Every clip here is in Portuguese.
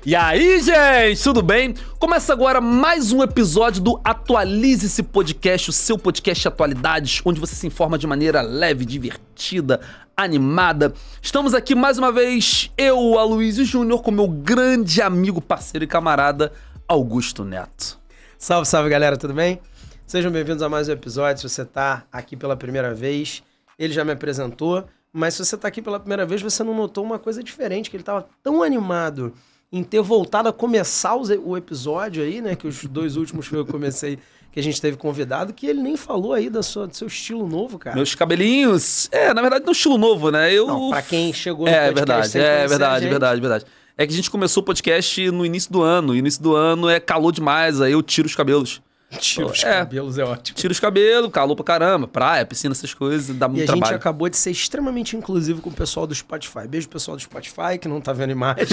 E aí, gente, tudo bem? Começa agora mais um episódio do Atualize-se Podcast, o seu podcast de atualidades, onde você se informa de maneira leve, divertida, animada. Estamos aqui mais uma vez, eu, Aloysio Júnior, com meu grande amigo, parceiro e camarada, Augusto Neto. Salve, salve, galera, tudo bem? Sejam bem-vindos a mais um episódio. Se você tá aqui pela primeira vez, ele já me apresentou, mas se você tá aqui pela primeira vez, você não notou uma coisa diferente, que ele tava tão animado em ter voltado a começar o episódio aí, né, que os dois últimos foi eu que comecei, que a gente teve convidado, que ele nem falou aí do seu estilo novo, cara. Meus cabelinhos, na verdade não é um estilo novo, né? Não, pra quem chegou no podcast sem conhecer verdade. É que a gente começou o podcast no início do ano, e no início do ano é calor demais, aí eu tiro os cabelos. Tira os cabelos, é ótimo. Tira os cabelos, calor pra caramba, praia, piscina, essas coisas, dá muito trabalho. E a gente acabou de ser extremamente inclusivo com o pessoal do Spotify. Beijo, pessoal do Spotify, que não tá vendo imagens.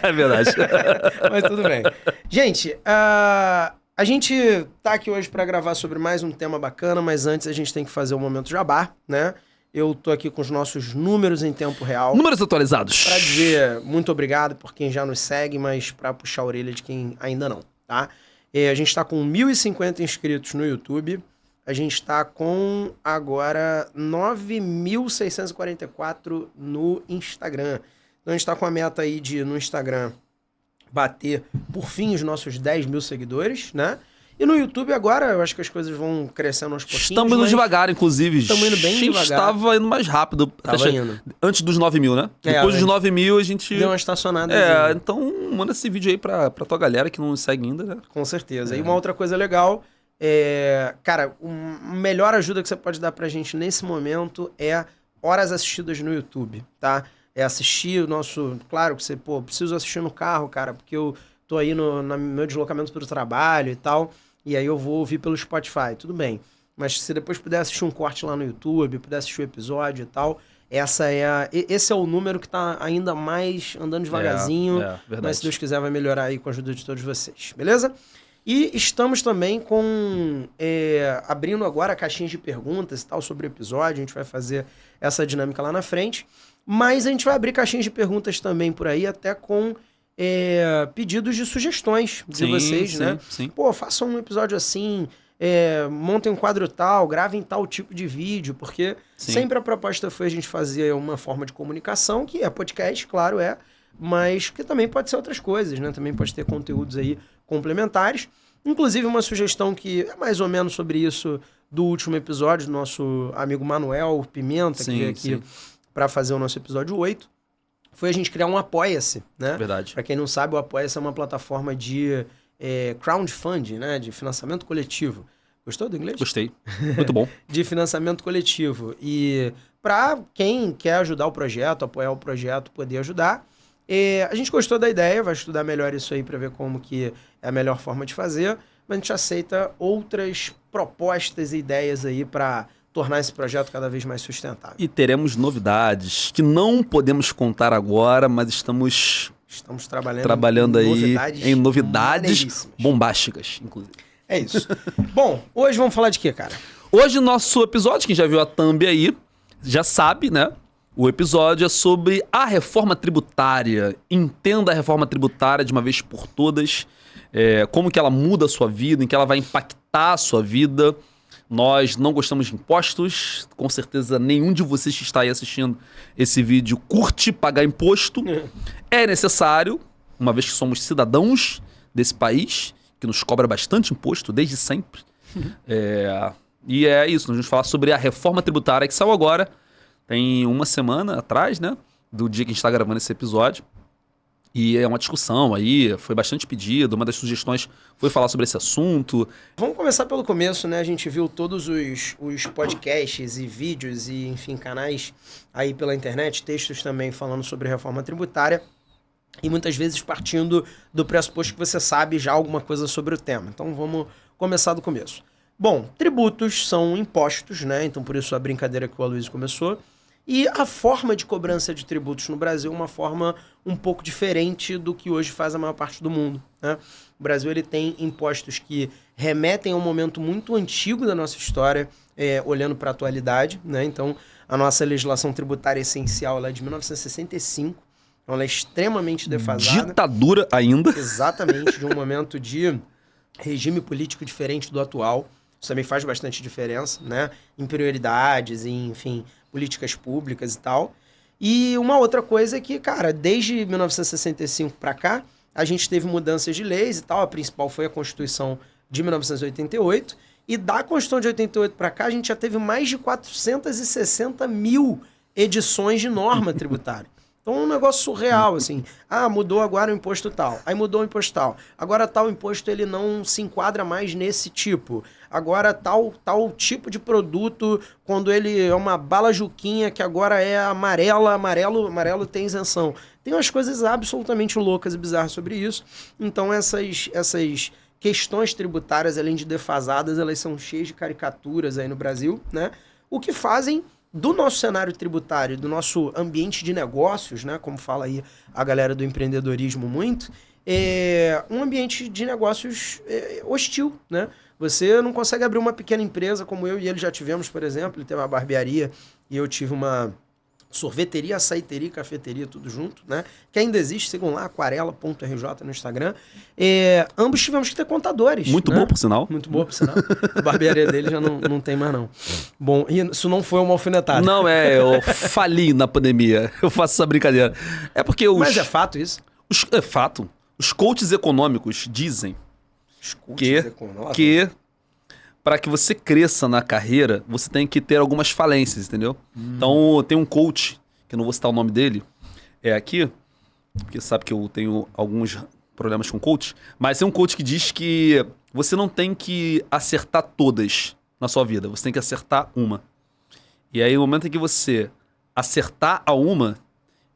É verdade. Mas tudo bem. Gente, a gente tá aqui hoje pra gravar sobre mais um tema bacana, mas antes a gente tem que fazer o momento jabá, né? Eu tô aqui com os nossos números em tempo real. Números atualizados. Pra dizer muito obrigado por quem já nos segue, mas pra puxar a orelha de quem ainda não, tá? A gente tá com 1.050 inscritos no YouTube. A gente tá com, agora, 9.644 no Instagram. Então a gente tá com a meta aí de, no Instagram, bater, por fim, os nossos 10 mil seguidores, né? E no YouTube agora, eu acho que as coisas vão crescendo aos pouquinhos. Estamos indo devagar, inclusive. Estamos indo bem devagar. A gente estava indo mais rápido. Tava indo. Antes dos 9 mil, né? Depois dos 9 mil a gente... deu uma estacionada. Então manda esse vídeo aí pra tua galera que não nos segue ainda, né? Com certeza. E uma outra coisa legal, cara, a melhor ajuda que você pode dar pra gente nesse momento é horas assistidas no YouTube, tá? É assistir o nosso... Claro que você, preciso assistir no carro, cara, porque eu tô aí no meu deslocamento pro trabalho e tal... E aí eu vou ouvir pelo Spotify, tudo bem. Mas se você depois puder assistir um corte lá no YouTube, puder assistir o episódio e tal, esse é o número que tá ainda mais andando devagarzinho. Verdade. Mas se Deus quiser vai melhorar aí com a ajuda de todos vocês, beleza? E estamos também abrindo agora caixinhas de perguntas e tal sobre o episódio. A gente vai fazer essa dinâmica lá na frente. Mas a gente vai abrir caixinhas de perguntas também por aí, até com... pedidos de sugestões de vocês, né? Sim. Façam um episódio assim, montem um quadro tal, gravem tal tipo de vídeo, porque sempre a proposta foi a gente fazer uma forma de comunicação, que é podcast, claro, mas que também pode ser outras coisas, né? Também pode ter conteúdos aí complementares. Inclusive uma sugestão que é mais ou menos sobre isso do último episódio, do nosso amigo Manuel Pimenta, que veio aqui para fazer o nosso episódio 8. Foi a gente criar um Apoia-se, né? Verdade. Para quem não sabe, o Apoia-se é uma plataforma de crowdfunding, né? De financiamento coletivo. Gostou do inglês? Gostei. Muito bom. De financiamento coletivo. E para quem quer ajudar o projeto, apoiar o projeto, poder ajudar. A gente gostou da ideia, vai estudar melhor isso aí para ver como que é a melhor forma de fazer. Mas a gente aceita outras propostas e ideias aí para tornar esse projeto cada vez mais sustentável. E teremos novidades que não podemos contar agora, mas estamos trabalhando aí em novidades bombásticas, inclusive. É isso. Bom, hoje vamos falar de quê, cara? Hoje nosso episódio, quem já viu a thumb aí, já sabe, né? O episódio é sobre a reforma tributária. Entenda a reforma tributária de uma vez por todas, como que ela muda a sua vida, em que ela vai impactar a sua vida. Nós não gostamos de impostos, com certeza nenhum de vocês que está aí assistindo esse vídeo curte pagar imposto. É necessário, uma vez que somos cidadãos desse país, que nos cobra bastante imposto desde sempre. E é isso, nós vamos falar sobre a reforma tributária que saiu agora, tem uma semana atrás, né, do dia que a gente está gravando esse episódio. E é uma discussão aí, foi bastante pedido, uma das sugestões foi falar sobre esse assunto. Vamos começar pelo começo, né? A gente viu todos os podcasts e vídeos e, enfim, canais aí pela internet, textos também falando sobre reforma tributária e muitas vezes partindo do pressuposto que você sabe já alguma coisa sobre o tema. Então vamos começar do começo. Bom, tributos são impostos, né? Então por isso a brincadeira que o Aloysio começou. E a forma de cobrança de tributos no Brasil é uma forma um pouco diferente do que hoje faz a maior parte do mundo, né? O Brasil ele tem impostos que remetem a um momento muito antigo da nossa história, olhando para a atualidade, né? Então, a nossa legislação tributária essencial ela é de 1965. Então ela é extremamente defasada. Ditadura ainda. Exatamente, de um momento de regime político diferente do atual. Isso também faz bastante diferença, né? Em prioridades, enfim, políticas públicas e tal. E uma outra coisa é que, cara, desde 1965 para cá, a gente teve mudanças de leis e tal. A principal foi a Constituição de 1988. E da Constituição de 88 para cá, a gente já teve mais de 460 mil edições de norma tributária. Então é um negócio surreal, assim. Ah, mudou agora o imposto tal. Aí mudou o imposto tal. Agora tal imposto ele não se enquadra mais nesse tipo. Agora tal tipo de produto, quando ele é uma bala juquinha que agora é amarelo tem isenção. Tem umas coisas absolutamente loucas e bizarras sobre isso. Então essas questões tributárias, além de defasadas, elas são cheias de caricaturas aí no Brasil, né? O que fazem do nosso cenário tributário, do nosso ambiente de negócios, né, como fala aí a galera do empreendedorismo muito, é um ambiente de negócios hostil, né? Você não consegue abrir uma pequena empresa como eu e ele já tivemos, por exemplo. Ele teve uma barbearia e eu tive uma sorveteria, açaiteria, cafeteria, tudo junto, né? Que ainda existe, sigam lá, aquarela.rj no Instagram. Ambos tivemos que ter contadores. Muito né? bom, por sinal. Muito boa, por sinal. A barbearia dele já não tem mais, não. Bom, e isso não foi uma alfinetada. Não, eu fali na pandemia. Eu faço essa brincadeira. É porque os... Mas é fato isso? É fato. Os coaches econômicos dizem que para que você cresça na carreira, você tem que ter algumas falências, entendeu? Então, tem um coach, que eu não vou citar o nome dele, aqui, porque sabe que eu tenho alguns problemas com coach, mas tem um coach que diz que você não tem que acertar todas na sua vida, você tem que acertar uma. E aí, no momento em que você acertar a uma,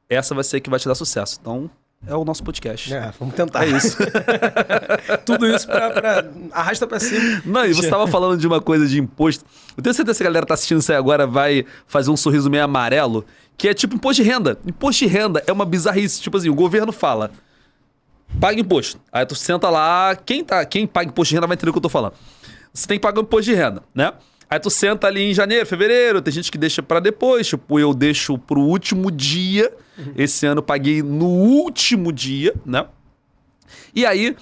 essa vai ser a que vai te dar sucesso. Então, é o nosso podcast. Vamos tentar. É isso. Tudo isso pra arrasta pra cima. Não, e você estava falando de uma coisa de imposto. Eu tenho certeza que a galera tá assistindo isso aí agora vai fazer um sorriso meio amarelo, que é tipo imposto de renda. Imposto de renda é uma bizarrice. Tipo assim, o governo fala, paga imposto. Aí tu senta lá, quem paga imposto de renda vai entender o que eu tô falando. Você tem que pagar o imposto de renda, né? Aí tu senta ali em janeiro, fevereiro, tem gente que deixa pra depois, tipo, eu deixo pro último dia. Esse ano eu paguei no último dia, né? E aí,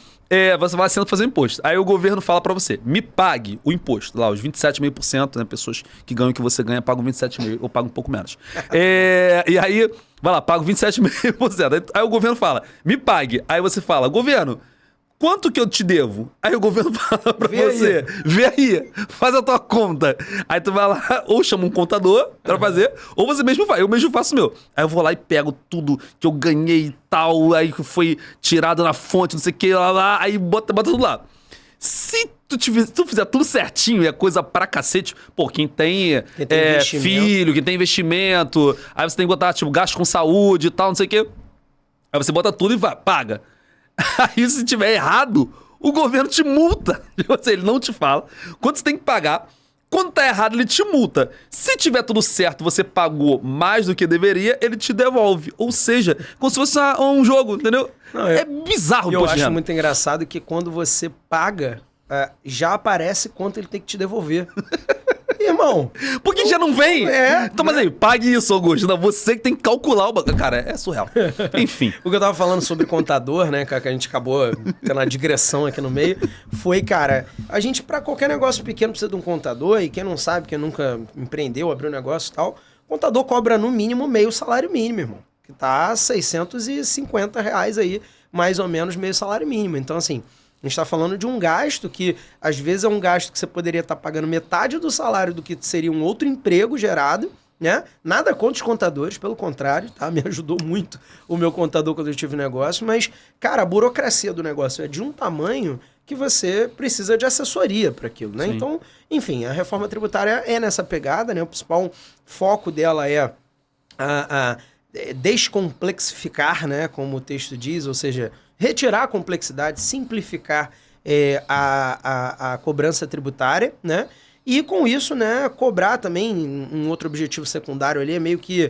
você vai sendo fazer imposto. Aí o governo fala pra você, me pague o imposto, lá, os 27,5%, né? Pessoas que ganham o que você ganha pagam 27,5%, ou pagam um pouco menos. E aí, vai lá, pago 27,5%. Aí o governo fala, me pague. Aí você fala, governo, quanto que eu te devo? Aí o governo fala pra você, vê aí, faz a tua conta. Aí tu vai lá, ou chama um contador pra fazer, ou você mesmo faz. Eu mesmo faço o meu. Aí eu vou lá e pego tudo que eu ganhei e tal, aí que foi tirado na fonte, não sei o que, lá, aí bota tudo lá. Se tu fizer tudo certinho e é coisa pra cacete, pô, quem tem filho, quem tem investimento, aí você tem que botar, tipo, gasto com saúde e tal, não sei o que. Aí você bota tudo e vai, paga. Aí se tiver errado, o governo te multa. Ele não te fala quanto você tem que pagar. Quando tá errado, ele te multa. Se tiver tudo certo, você pagou mais do que deveria, ele te devolve. Ou seja, como se fosse um jogo, entendeu? Não, é bizarro. Eu acho muito engraçado que quando você paga, já aparece quanto ele tem que te devolver. Irmão. Porque já não vem? Então, mas aí, pague isso, Augusto. Não, você que tem que calcular o... Cara, é surreal. Enfim. O que eu tava falando sobre contador, né, cara, que a gente acabou tendo uma digressão aqui no meio, foi, cara, a gente, pra qualquer negócio pequeno, precisa de um contador, e quem não sabe, quem nunca empreendeu, abriu um negócio e tal, o contador cobra no mínimo meio salário mínimo, irmão. Que tá R$650 aí, mais ou menos meio salário mínimo. Então, assim... A gente está falando de um gasto que, às vezes, é um gasto que você poderia estar pagando metade do salário do que seria um outro emprego gerado, né? Nada contra os contadores, pelo contrário, tá? Me ajudou muito o meu contador quando eu tive negócio, mas, cara, a burocracia do negócio é de um tamanho que você precisa de assessoria para aquilo, né? Sim. Então, enfim, a reforma tributária é nessa pegada, né? O principal foco dela é a descomplexificar, né? Como o texto diz, ou seja... retirar a complexidade, simplificar a cobrança tributária, né? E com isso, né, cobrar também, um outro objetivo secundário ali é meio que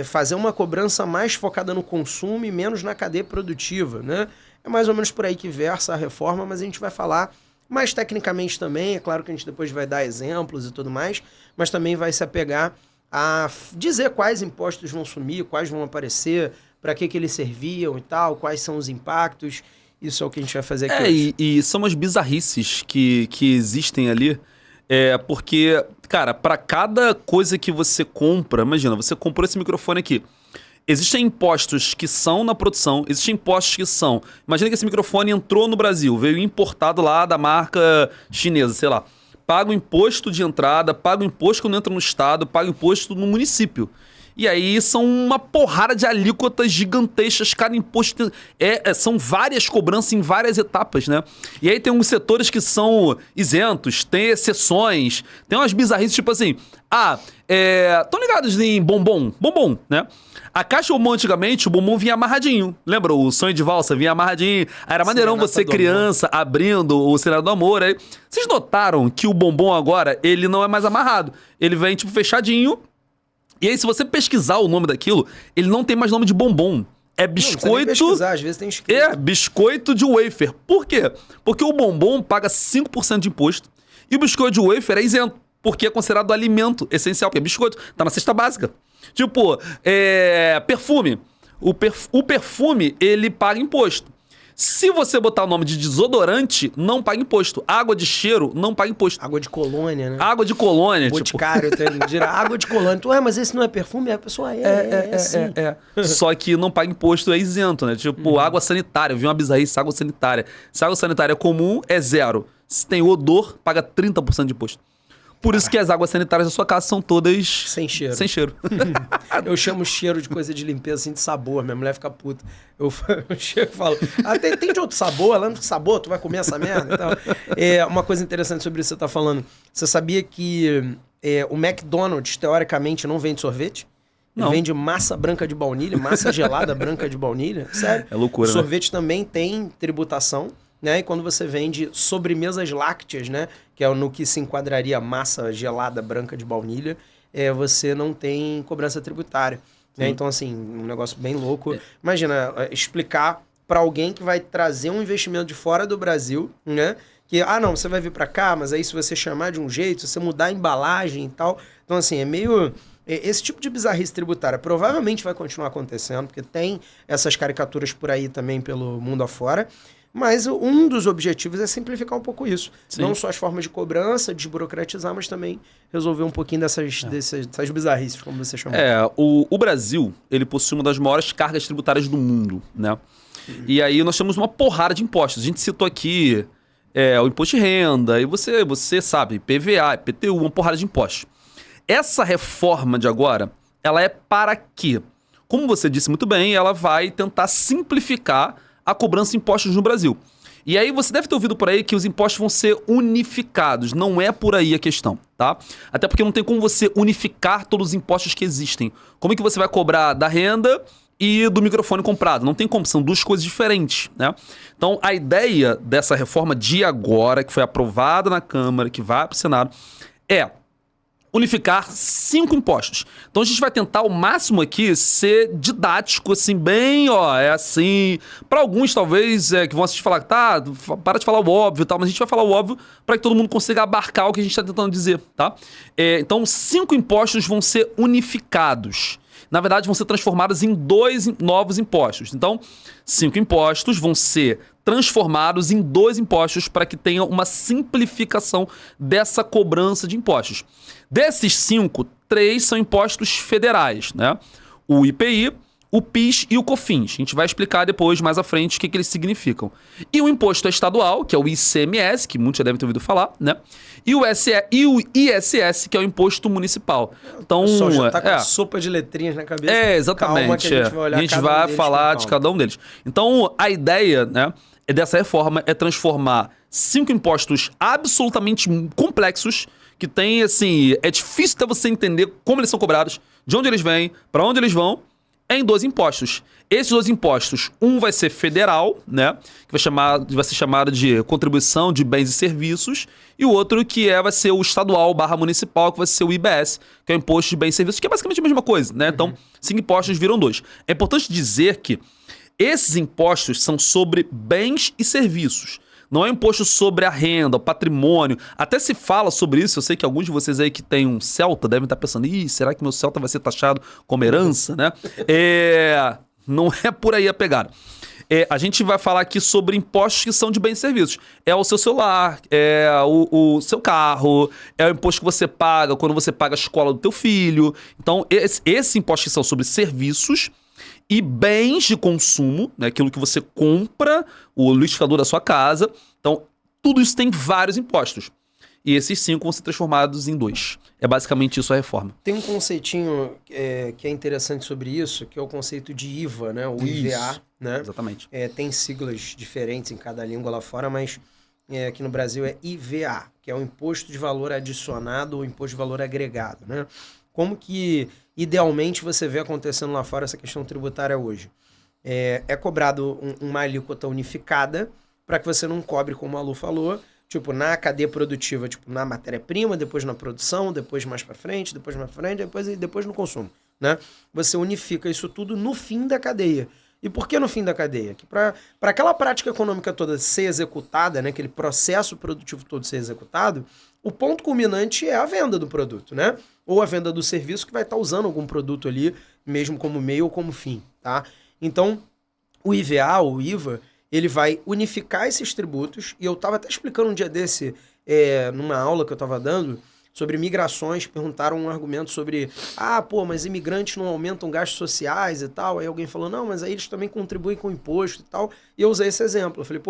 fazer uma cobrança mais focada no consumo e menos na cadeia produtiva, né? É mais ou menos por aí que versa a reforma, mas a gente vai falar mais tecnicamente também. É claro que a gente depois vai dar exemplos e tudo mais, mas também vai se apegar a dizer quais impostos vão sumir, quais vão aparecer, para que eles serviam e tal, quais são os impactos. Isso é o que a gente vai fazer aqui hoje. E são umas bizarrices que existem ali. Porque, cara, para cada coisa que você compra, imagina, você comprou esse microfone aqui. Existem impostos que são na produção, existem impostos que são... Imagina que esse microfone entrou no Brasil, veio importado lá da marca chinesa, sei lá. Paga o imposto de entrada, paga o imposto quando entra no estado, paga o imposto no município. E aí são uma porrada de alíquotas gigantescas, cada imposto... são várias cobranças em várias etapas, né? E aí tem uns setores que são isentos, tem exceções, tem umas bizarrices, tipo assim... Estão ligados em bombom? Bombom, né? A caixa bombom, antigamente, o bombom vinha amarradinho. Lembra? O sonho de valsa vinha amarradinho. Aí era maneirão você, criança, abrindo o Serenata do Amor. Aí... Vocês notaram que o bombom agora, ele não é mais amarrado. Ele vem, tipo, fechadinho. E aí, se você pesquisar o nome daquilo, ele não tem mais nome de bombom. É biscoito... Não, nem pesquisar, às vezes tem escrito. Biscoito de wafer. Por quê? Porque o bombom paga 5% de imposto e o biscoito de wafer é isento, porque é considerado alimento essencial, porque é biscoito, tá na cesta básica. Tipo, perfume. O perfume, ele paga imposto. Se você botar o nome de desodorante, não paga imposto. Água de cheiro, não paga imposto. Água de colônia, né? Água de colônia, Boticário, tipo... água de colônia. Tu, mas esse não é perfume? A pessoa sim. Só que não paga imposto, é isento, né? Tipo, água sanitária. Eu vi uma bizarrice, água sanitária. Se a água sanitária é comum, é 0. Se tem odor, paga 30% de imposto. Por isso que as águas sanitárias da sua casa são todas... Sem cheiro. Sem cheiro. Eu chamo cheiro de coisa de limpeza, assim, de sabor. Minha mulher fica puta. Eu chego e falo, tem de outro sabor? Ela não tem sabor, tu vai comer essa merda? Então, uma coisa interessante sobre isso que você tá falando. Você sabia que o McDonald's, teoricamente, não vende sorvete? Ele vende massa branca de baunilha, massa gelada branca de baunilha. Sério. É loucura, o sorvete também tem tributação. Né? E quando você vende sobremesas lácteas, né? Que é no que se enquadraria massa gelada branca de baunilha, você não tem cobrança tributária. Né? Então, assim, um negócio bem louco. Imagina, explicar para alguém que vai trazer um investimento de fora do Brasil, né? Que, não, você vai vir para cá, mas aí se você chamar de um jeito, se você mudar a embalagem e tal... Então, assim, é meio... Esse tipo de bizarrice tributária provavelmente vai continuar acontecendo, porque tem essas caricaturas por aí também pelo mundo afora. Mas um dos objetivos é simplificar um pouco isso. Sim. Não só as formas de cobrança, desburocratizar, mas também resolver um pouquinho dessas bizarrices, como você chamou. O Brasil, ele possui uma das maiores cargas tributárias do mundo, né? E aí nós temos uma porrada de impostos. A gente citou aqui o imposto de renda, e você sabe, PVA, IPTU, uma porrada de impostos. Essa reforma de agora, ela é para quê? Como você disse muito bem, ela vai tentar simplificar a cobrança de impostos no Brasil. E aí você deve ter ouvido por aí que os impostos vão ser unificados. Não é por aí a questão, tá? Até porque não tem como você unificar todos os impostos que existem. Como é que você vai cobrar da renda e do microfone comprado? Não tem como, são duas coisas diferentes, né? Então a ideia dessa reforma de agora, que foi aprovada na Câmara, que vai para o Senado, é unificar 5 impostos. Então a gente vai tentar ao máximo aqui ser didático, assim, bem, assim. Para alguns, talvez, que vão assistir falar, tá, para de falar o óbvio e tal, mas a gente vai falar o óbvio para que todo mundo consiga abarcar o que a gente está tentando dizer, tá? Então, 5 impostos vão ser unificados. Na verdade, vão ser transformados em 2 novos impostos. Então, 5 impostos vão ser transformados em 2 impostos para que tenha uma simplificação dessa cobrança de impostos. Desses 5, 3 são impostos federais, né? O IPI, o PIS e o COFINS. A gente vai explicar depois, mais à frente, o que eles significam. E o imposto estadual, que é o ICMS, que muitos já devem ter ouvido falar, né? E o ISS, que é o imposto municipal. Então, só já tá com sopa de letrinhas na cabeça. Exatamente. Calma que a gente vai olhar a gente vai falar de cada um deles. Então, a ideia, né, dessa reforma é transformar 5 impostos absolutamente complexos, que tem, assim, é difícil até você entender como eles são cobrados, de onde eles vêm, para onde eles vão, em 2 impostos. Esses 2 impostos, um vai ser federal, né, que vai ser chamado de contribuição de bens e serviços, e o outro que vai ser o estadual / municipal, que vai ser o IBS, que é o imposto de bens e serviços, que é basicamente a mesma coisa, né? Então, 5 impostos viram 2. É importante dizer que esses impostos são sobre bens e serviços. Não é imposto sobre a renda, o patrimônio. Até se fala sobre isso. Eu sei que alguns de vocês aí que tem um Celta devem estar pensando, será que meu Celta vai ser taxado como herança, né? Não é por aí a pegada. A gente vai falar aqui sobre impostos que são de bens e serviços. É o seu celular, é o seu carro, é o imposto que você paga quando você paga a escola do teu filho. Então, esse imposto que são sobre serviços e bens de consumo, né, aquilo que você compra, o liquidificador da sua casa. Então, tudo isso tem vários impostos. E esses 5 vão ser transformados em 2. É basicamente isso a reforma. Tem um conceitinho que é interessante sobre isso, que é o conceito de IVA, né? O IVA, né? Exatamente. Tem siglas diferentes em cada língua lá fora, mas aqui no Brasil é IVA, que é o Imposto de Valor Adicionado ou Imposto de Valor Agregado, né? Como que, idealmente, você vê acontecendo lá fora essa questão tributária hoje? É cobrado uma alíquota unificada para que você não cobre, como a Lu falou, tipo, na cadeia produtiva, tipo, na matéria-prima, depois na produção, depois mais para frente, depois no consumo, né? Você unifica isso tudo no fim da cadeia. E por que no fim da cadeia? Que para aquela prática econômica toda ser executada, né, aquele processo produtivo todo ser executado, o ponto culminante é a venda do produto, né? Ou a venda do serviço que vai estar usando algum produto ali, mesmo como meio ou como fim, tá? Então, o IVA, ou IVA, ele vai unificar esses tributos, e eu estava até explicando um dia desse, numa aula que eu estava dando, sobre migrações, perguntaram um argumento sobre, mas imigrantes não aumentam gastos sociais e tal, aí alguém falou, não, mas aí eles também contribuem com imposto e tal, e eu usei esse exemplo, eu falei,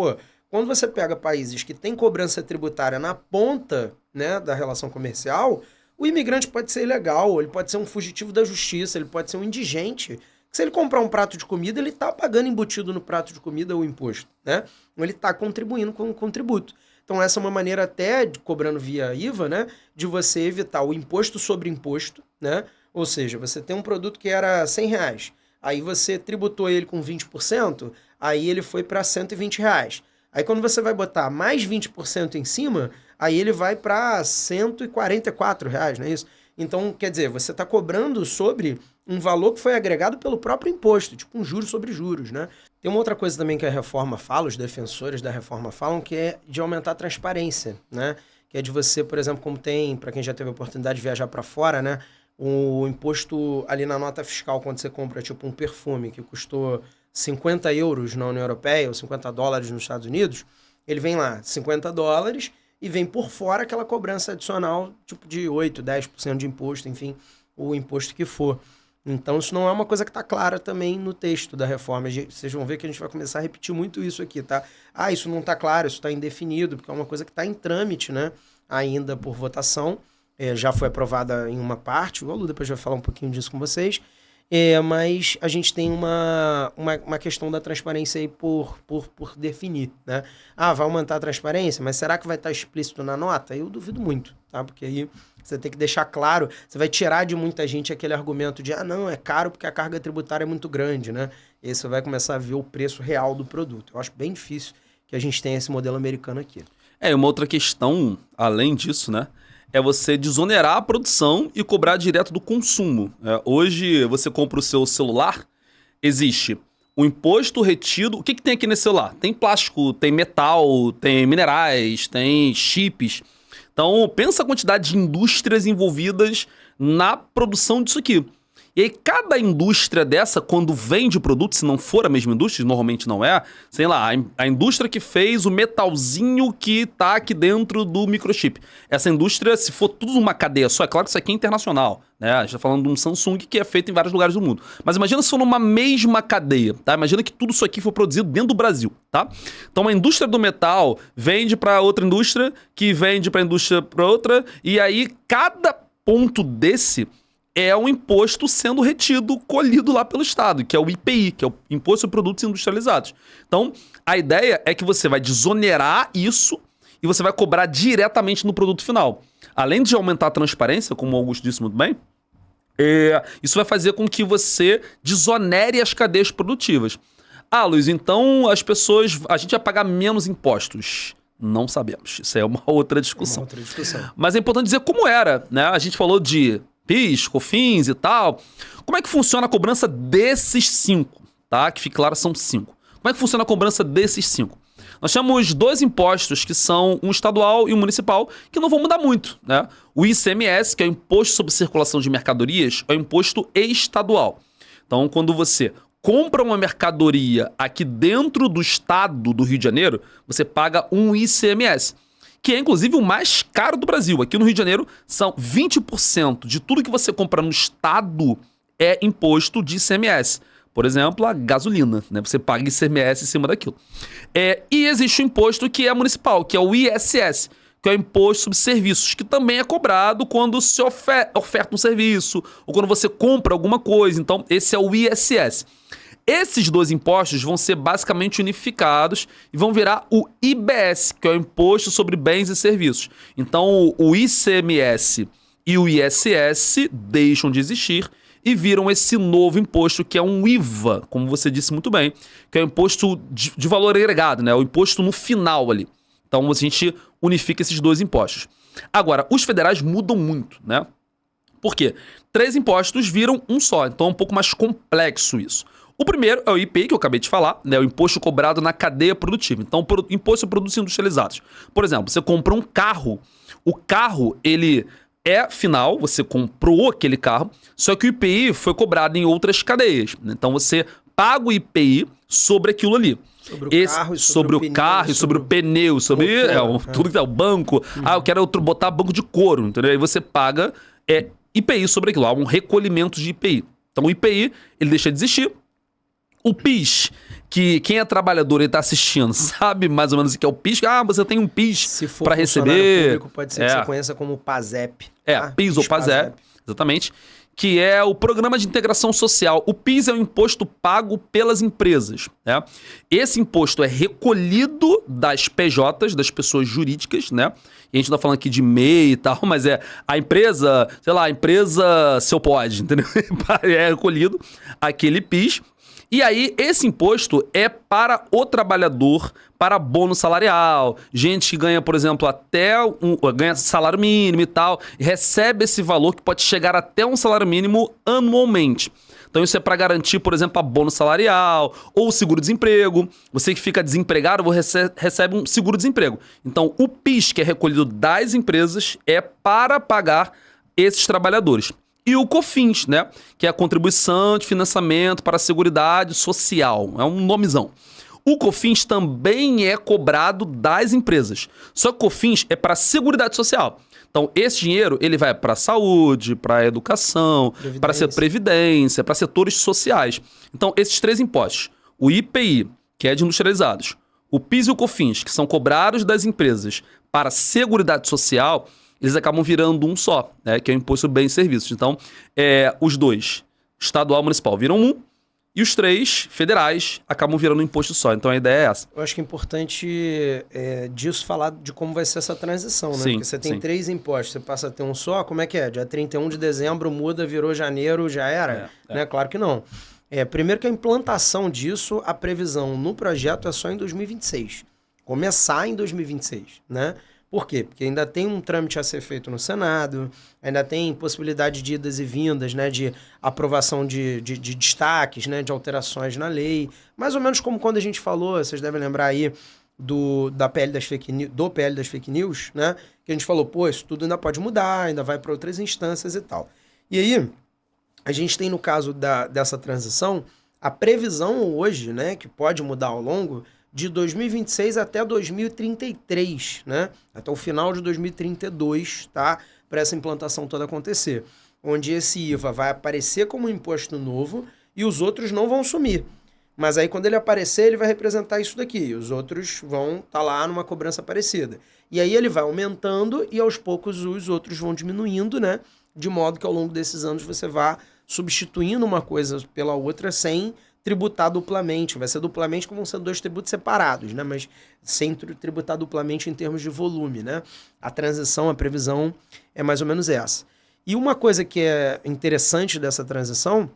quando você pega países que têm cobrança tributária na ponta, né, da relação comercial, o imigrante pode ser ilegal, ele pode ser um fugitivo da justiça, ele pode ser um indigente. Se ele comprar um prato de comida, ele está pagando embutido no prato de comida o imposto, né? Ele está contribuindo com o tributo. Então essa é uma maneira até, cobrando via IVA, né, de você evitar o imposto sobre imposto, né? Ou seja, você tem um produto que era R$100, aí você tributou ele com 20%, aí ele foi para R$120. Aí quando você vai botar mais 20% em cima, aí ele vai para R$144, não é isso? Então, quer dizer, você está cobrando sobre um valor que foi agregado pelo próprio imposto, tipo um juros sobre juros, né? Tem uma outra coisa também que a reforma fala, os defensores da reforma falam, que é de aumentar a transparência, né? Que é de você, por exemplo, como tem, para quem já teve a oportunidade de viajar para fora, né? O imposto ali na nota fiscal, quando você compra tipo um perfume que custou 50 euros na União Europeia ou 50 dólares nos Estados Unidos, ele vem lá, 50 dólares, e vem por fora aquela cobrança adicional, tipo de 8%, 10% de imposto, enfim, o imposto que for. Então isso não é uma coisa que está clara também no texto da reforma. Vocês vão ver que a gente vai começar a repetir muito isso aqui, tá? Isso não está claro, isso está indefinido, porque é uma coisa que está em trâmite, né? Ainda por votação. Já foi aprovada em uma parte, o Lu depois vai falar um pouquinho disso com vocês. Mas a gente tem uma questão da transparência aí por definir, né? Vai aumentar a transparência, mas será que vai estar explícito na nota? Eu duvido muito, tá? Porque aí você tem que deixar claro, você vai tirar de muita gente aquele argumento de, não, é caro porque a carga tributária é muito grande, né? E aí você vai começar a ver o preço real do produto. Eu acho bem difícil que a gente tenha esse modelo americano aqui. Uma outra questão, além disso, né? É você desonerar a produção e cobrar direto do consumo. Hoje, você compra o seu celular, existe o imposto retido. O que tem aqui nesse celular? Tem plástico, tem metal, tem minerais, tem chips. Então, pensa a quantidade de indústrias envolvidas na produção disso aqui. E aí, cada indústria dessa, quando vende o produto, se não for a mesma indústria, normalmente não é, sei lá, a indústria que fez o metalzinho que tá aqui dentro do microchip. Essa indústria, se for tudo uma cadeia só, é claro que isso aqui é internacional, né? A gente tá falando de um Samsung que é feito em vários lugares do mundo. Mas imagina se for numa mesma cadeia, tá? Imagina que tudo isso aqui foi produzido dentro do Brasil, tá? Então, a indústria do metal vende para outra indústria, que vende para indústria para outra, e aí cada ponto desse é um imposto sendo retido, colhido lá pelo Estado, que é o IPI, que é o Imposto sobre Produtos Industrializados. Então, a ideia é que você vai desonerar isso e você vai cobrar diretamente no produto final. Além de aumentar a transparência, como o Augusto disse muito bem, isso vai fazer com que você desonere as cadeias produtivas. Luiz, então a gente vai pagar menos impostos. Não sabemos. Isso é uma outra discussão. Mas é importante dizer como era, né? A gente falou de PIS, COFINS e tal. Como é que funciona a cobrança desses 5? Tá? Que fique claro, são 5. Como é que funciona a cobrança desses 5? Nós temos 2 impostos que são um estadual e um municipal, que não vão mudar muito, né? O ICMS, que é o Imposto sobre Circulação de Mercadorias, é o imposto estadual. Então, quando você compra uma mercadoria aqui dentro do estado do Rio de Janeiro, você paga um ICMS, que é inclusive o mais caro do Brasil. Aqui no Rio de Janeiro, são 20% de tudo que você compra no estado é imposto de ICMS. Por exemplo, a gasolina, né? Você paga ICMS em cima daquilo. E existe o imposto que é municipal, que é o ISS, que é o Imposto sobre Serviços, que também é cobrado quando se oferta um serviço ou quando você compra alguma coisa. Então, esse é o ISS. Esses dois impostos vão ser basicamente unificados e vão virar o IBS, que é o Imposto sobre Bens e Serviços. Então, o ICMS e o ISS deixam de existir e viram esse novo imposto, que é um IVA, como você disse muito bem, que é o imposto de valor agregado, né? O imposto no final ali. Então, a gente unifica esses dois impostos. Agora, os federais mudam muito, né? Por quê? 3 impostos viram um só, então é um pouco mais complexo isso. O primeiro é o IPI, que eu acabei de falar, né? O imposto cobrado na cadeia produtiva. Então, imposto sobre produtos industrializados. Por exemplo, você compra um carro, o carro, ele é final, você comprou aquele carro, só que o IPI foi cobrado em outras cadeias. Então, você paga o IPI sobre aquilo ali. Sobre o carro, sobre o carro, e sobre o pneu, sobre tudo que é o banco. Eu quero botar banco de couro, entendeu? Aí você paga IPI sobre aquilo. Há um recolhimento de IPI. Então o IPI, ele deixa de existir. O PIS, que quem é trabalhador e está assistindo sabe mais ou menos o que é o PIS. Você tem um PIS para receber. Público, pode ser que você conheça como PASEP. PIS ou PASEP, exatamente. Que é o Programa de Integração Social. O PIS é o imposto pago pelas empresas, né? Esse imposto é recolhido das PJs, das pessoas jurídicas, né? E a gente tá falando aqui de MEI e tal, mas a empresa, sei lá, a empresa Seu Pode, entendeu? É recolhido aquele PIS. E aí, esse imposto é para o trabalhador, para bônus salarial, gente que ganha, por exemplo, ganha salário mínimo e tal, e recebe esse valor que pode chegar até um salário mínimo anualmente. Então isso é para garantir, por exemplo, a bônus salarial ou seguro-desemprego. Você que fica desempregado recebe um seguro-desemprego. Então o PIS, que é recolhido das empresas, é para pagar esses trabalhadores. E o COFINS, né? Que é a Contribuição de Financiamento para a Seguridade Social. É um nomezão. O COFINS também é cobrado das empresas. Só que o COFINS é para a Seguridade Social. Então, esse dinheiro ele vai para a saúde, para a educação, para a previdência, para setores sociais. Então, esses 3 impostos, o IPI, que é de industrializados, o PIS e o COFINS, que são cobrados das empresas para a Seguridade Social, eles acabam virando um só, né? Que é o Imposto sobre Bens e Serviços. Então, os 2, estadual e municipal, viram um, e os 3 federais acabam virando um imposto só. Então, a ideia é essa. Eu acho que é importante disso falar de como vai ser essa transição, né? Sim, porque você tem sim. 3 impostos, você passa a ter um só, como é que é? Dia 31 de dezembro muda, virou janeiro, já era? Né? Claro que não. Primeiro que a implantação disso, a previsão no projeto é só em 2026. Começar em 2026, né? Por quê? Porque ainda tem um trâmite a ser feito no Senado, ainda tem possibilidade de idas e vindas, né, de aprovação de destaques, né, de alterações na lei. Mais ou menos como quando a gente falou, vocês devem lembrar aí do PL das fake news, né? Que a gente falou, isso tudo ainda pode mudar, ainda vai para outras instâncias e tal. E aí, a gente tem no caso dessa transição, a previsão hoje, né, que pode mudar ao longo, de 2026 até 2033, né? Até o final de 2032, tá? Para essa implantação toda acontecer. Onde esse IVA vai aparecer como um imposto novo e os outros não vão sumir. Mas aí quando ele aparecer, ele vai representar isso daqui. E os outros vão estar lá numa cobrança parecida. E aí ele vai aumentando e aos poucos os outros vão diminuindo, né? De modo que ao longo desses anos você vá substituindo uma coisa pela outra sem tributar duplamente. Vai ser duplamente como sendo 2 tributos separados, né? Mas sem tributar duplamente em termos de volume, né? A transição, a previsão é mais ou menos essa. E uma coisa que é interessante dessa transição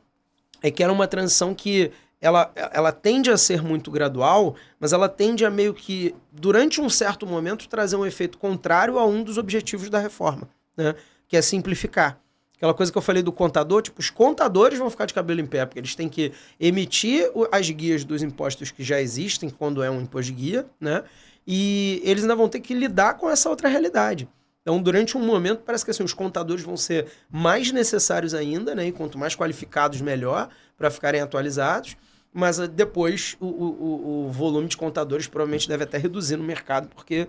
é que era uma transição que ela tende a ser muito gradual, mas ela tende a meio que, durante um certo momento, trazer um efeito contrário a um dos objetivos da reforma, né? Que é simplificar. Aquela coisa que eu falei do contador, tipo, os contadores vão ficar de cabelo em pé, porque eles têm que emitir as guias dos impostos que já existem, quando é um imposto de guia, né? E eles ainda vão ter que lidar com essa outra realidade. Então, durante um momento, parece que assim, os contadores vão ser mais necessários ainda, né? E quanto mais qualificados, melhor, para ficarem atualizados. mas depois o volume de contadores provavelmente deve até reduzir no mercado, porque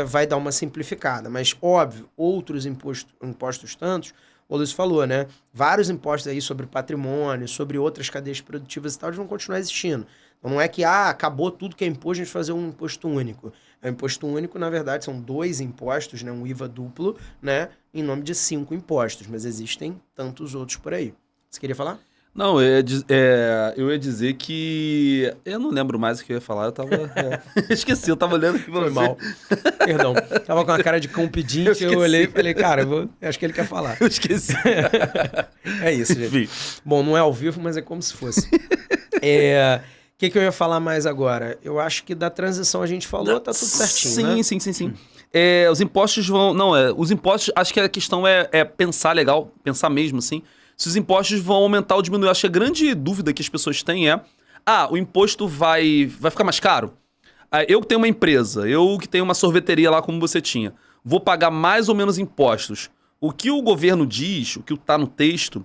vai dar uma simplificada. Mas, óbvio, outros impostos tantos, o Luiz falou, né? Vários impostos aí sobre patrimônio, sobre outras cadeias produtivas e tal, eles vão continuar existindo. Então não é que acabou tudo que é imposto, a gente fazer um imposto único. O imposto único, na verdade, são 2 impostos, né? Um IVA duplo, né? Em nome de 5 impostos, mas existem tantos outros por aí. Você queria falar? Não, eu ia dizer que... Eu não lembro mais o que eu ia falar, eu tava... Esqueci, eu tava olhando aqui pra Foi você. mal. Perdão. Tava com a cara de cão pedinte, eu olhei e falei, cara, acho que ele quer falar. Eu esqueci. É isso, gente. Enfim. Bom, não é ao vivo, mas é como se fosse. O que eu ia falar mais agora? Eu acho que da transição a gente falou, tá tudo certinho, sim, né? Sim. Os impostos vão... Não, os impostos... Acho que a questão é pensar legal, pensar mesmo, assim. Se os impostos vão aumentar ou diminuir. Acho que a grande dúvida que as pessoas têm é... o imposto vai ficar mais caro? Eu que tenho uma empresa, eu que tenho uma sorveteria lá como você tinha, vou pagar mais ou menos impostos. O que o governo diz, o que está no texto,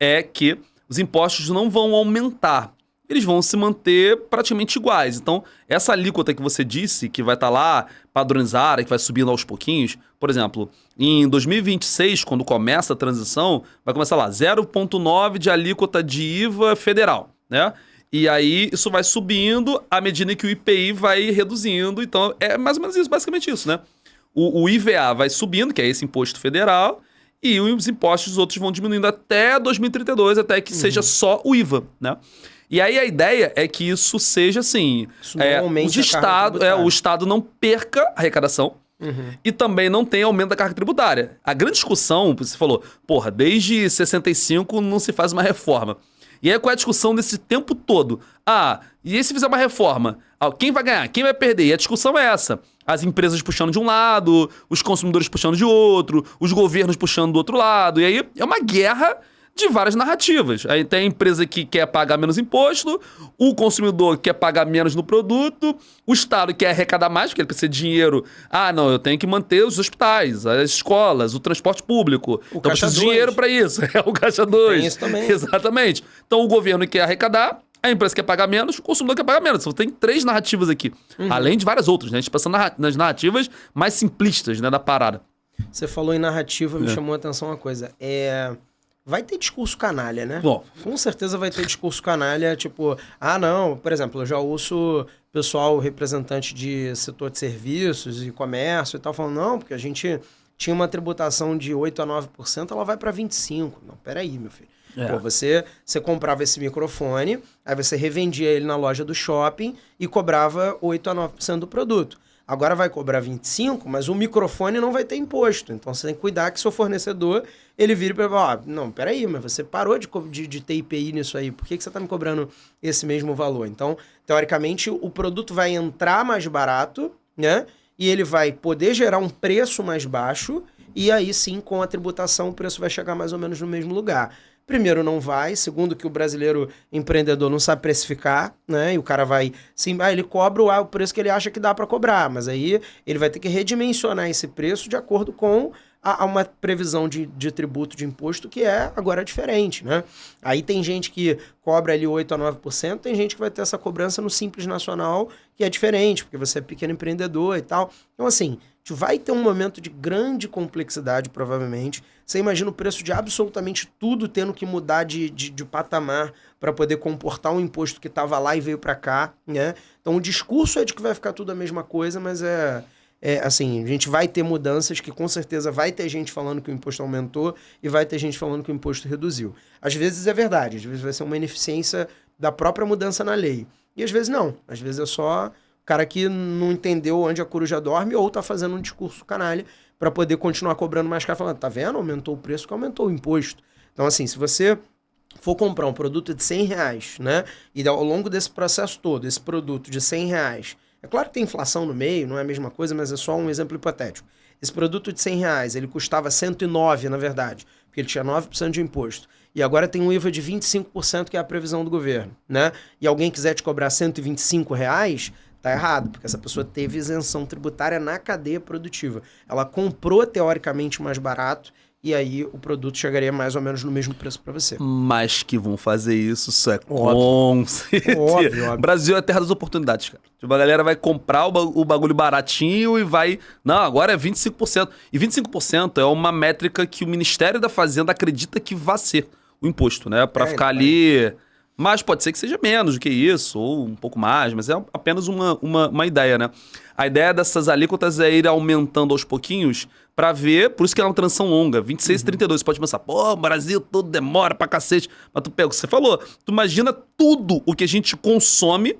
é que os impostos não vão aumentar. Eles vão se manter praticamente iguais. Então, essa alíquota que você disse, que vai estar lá padronizada, que vai subindo aos pouquinhos, por exemplo, em 2026, quando começa a transição, vai começar lá 0,9 de alíquota de IVA federal, né? E aí isso vai subindo à medida que o IPI vai reduzindo. Então, é mais ou menos isso, basicamente isso, né? O IVA vai subindo, que é esse imposto federal, e os impostos outros vão diminuindo até 2032, até que seja só o IVA, né? E aí a ideia é que isso seja assim, Isso não aumente a carga tributária. o Estado não perca a arrecadação e também não tenha aumento da carga tributária. A grande discussão, você falou, porra, desde 65 não se faz uma reforma. E aí qual é a discussão desse tempo todo? E se fizer uma reforma? Quem vai ganhar? Quem vai perder? E a discussão é essa. As empresas puxando de um lado, os consumidores puxando de outro, os governos puxando do outro lado. E aí é uma guerra de várias narrativas. Aí tem a empresa que quer pagar menos imposto, o consumidor quer pagar menos no produto, o Estado quer arrecadar mais, porque ele precisa de dinheiro. Não, eu tenho que manter os hospitais, as escolas, o transporte público. Então eu preciso de dinheiro para isso. É o Caixa 2. Tem isso também. Exatamente. Então o governo quer arrecadar, a empresa quer pagar menos, o consumidor quer pagar menos. Então tem 3 narrativas aqui. Além de várias outras, né? A gente pensa nas narrativas mais simplistas, né, da parada. Você falou em narrativa, me chamou a atenção uma coisa. Vai ter discurso canalha, né? Bom. Com certeza vai ter discurso canalha, tipo... não, por exemplo, eu já ouço pessoal representante de setor de serviços e comércio e tal, falando, não, porque a gente tinha uma tributação de 8% a 9%, ela vai para 25%. Não, peraí, meu filho. Pô, você comprava esse microfone, aí você revendia ele na loja do shopping e cobrava 8% a 9% do produto. Agora vai cobrar 25%, mas o microfone não vai ter imposto. Então você tem que cuidar que seu fornecedor, ele vire para falar, não, peraí, mas você parou de ter IPI nisso aí, por que você está me cobrando esse mesmo valor? Então, teoricamente, o produto vai entrar mais barato, né? E ele vai poder gerar um preço mais baixo, e aí sim, com a tributação, o preço vai chegar mais ou menos no mesmo lugar. Primeiro, não vai. Segundo, que o brasileiro empreendedor não sabe precificar, né? E o cara vai... Sim, ele cobra o preço que ele acha que dá para cobrar, mas aí ele vai ter que redimensionar esse preço de acordo com uma previsão de tributo de imposto que é agora diferente, né? Aí tem gente que cobra ali 8% a 9%, tem gente que vai ter essa cobrança no Simples Nacional, que é diferente, porque você é pequeno empreendedor e tal. Então, assim, vai ter um momento de grande complexidade, provavelmente. Você imagina o preço de absolutamente tudo tendo que mudar de patamar para poder comportar um imposto que estava lá e veio para cá, né? Então o discurso é de que vai ficar tudo a mesma coisa, mas assim, a gente vai ter mudanças que com certeza vai ter gente falando que o imposto aumentou e vai ter gente falando que o imposto reduziu. Às vezes é verdade, às vezes vai ser uma ineficiência da própria mudança na lei. E às vezes não, às vezes é só cara que não entendeu onde a coruja dorme ou tá fazendo um discurso canalha para poder continuar cobrando mais caro, falando, tá vendo? Aumentou o preço que aumentou o imposto. Então, assim, se você for comprar um produto de R$100, né? E ao longo desse processo todo, esse produto de R$100, é claro que tem inflação no meio, não é a mesma coisa, mas é só um exemplo hipotético. Esse produto de R$100, ele custava 109, na verdade, porque ele tinha 9% de imposto. E agora tem um IVA de 25%, que é a previsão do governo, né? E alguém quiser te cobrar R$125, tá errado, porque essa pessoa teve isenção tributária na cadeia produtiva. Ela comprou teoricamente mais barato e aí o produto chegaria mais ou menos no mesmo preço para você. Mas que vão fazer isso é Óbvio. com certeza. Óbvio. Brasil é a terra das oportunidades, cara. Tipo, a galera vai comprar o bagulho baratinho e vai... Não, agora é 25%. E 25% é uma métrica que o Ministério da Fazenda acredita que vai ser o imposto, né? Pra ficar ali... Mas pode ser que seja menos do que isso, ou um pouco mais, mas é apenas uma ideia, né? A ideia dessas alíquotas é ir aumentando aos pouquinhos pra ver, por isso que é uma transição longa, 26 e 32. Você pode pensar, pô, Brasil todo demora pra cacete. Mas tu pega o que você falou, tu imagina tudo o que a gente consome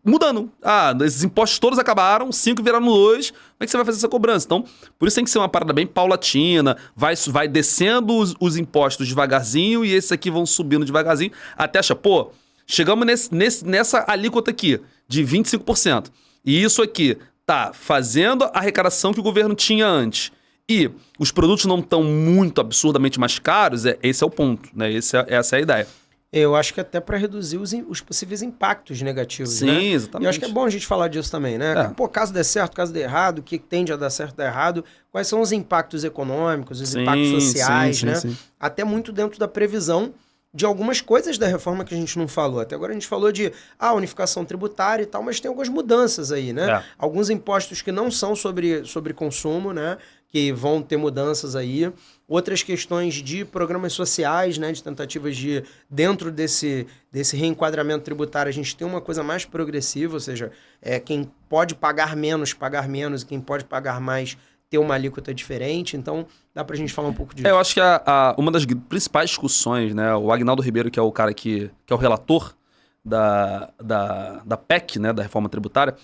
mudando. Ah, esses impostos todos acabaram, 5 viraram 2, como é que você vai fazer essa cobrança? Então, por isso tem que ser uma parada bem paulatina, vai descendo os impostos devagarzinho e esses aqui vão subindo devagarzinho, até achar, pô, chegamos nessa alíquota aqui, de 25%. E isso aqui tá fazendo a arrecadação que o governo tinha antes. E os produtos não estão muito absurdamente mais caros, esse é o ponto, né? Essa é a ideia. Eu acho que até para reduzir os possíveis impactos negativos, Sim, né? exatamente. E eu acho que é bom a gente falar disso também, né? Pô, caso der certo, caso der errado, o que tende a dar certo, dar errado, quais são os impactos econômicos, os impactos sociais, né? Sim. Até muito dentro da previsão de algumas coisas da reforma que a gente não falou. Até agora a gente falou de unificação tributária e tal, mas tem algumas mudanças aí, né? Alguns impostos que não são sobre consumo, né? Que vão ter mudanças aí. Outras questões de programas sociais, né? De tentativas de, dentro desse reenquadramento tributário, a gente tem uma coisa mais progressiva, ou seja, quem pode pagar menos, e quem pode pagar mais ter uma alíquota diferente. Então, dá pra gente falar um pouco disso. Eu acho que uma das principais discussões, né? O Agnaldo Ribeiro, que é o cara que é o relator da PEC, né? Da reforma tributária,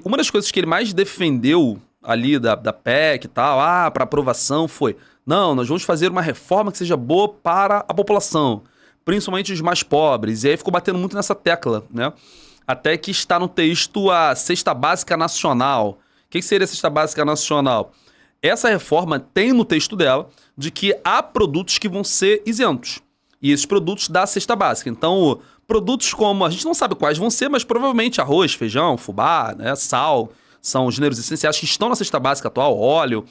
uma das coisas que ele mais defendeu ali da PEC e tal, para aprovação foi, não, nós vamos fazer uma reforma que seja boa para a população, principalmente os mais pobres. E aí ficou batendo muito nessa tecla, né? Até que está no texto a Cesta Básica Nacional. O que seria a Cesta Básica Nacional? Essa reforma tem no texto dela de que há produtos que vão ser isentos. E esses produtos da Cesta Básica. Então, produtos como, a gente não sabe quais vão ser, mas provavelmente arroz, feijão, fubá, né, sal, são os gêneros essenciais que estão na cesta básica atual, óleo,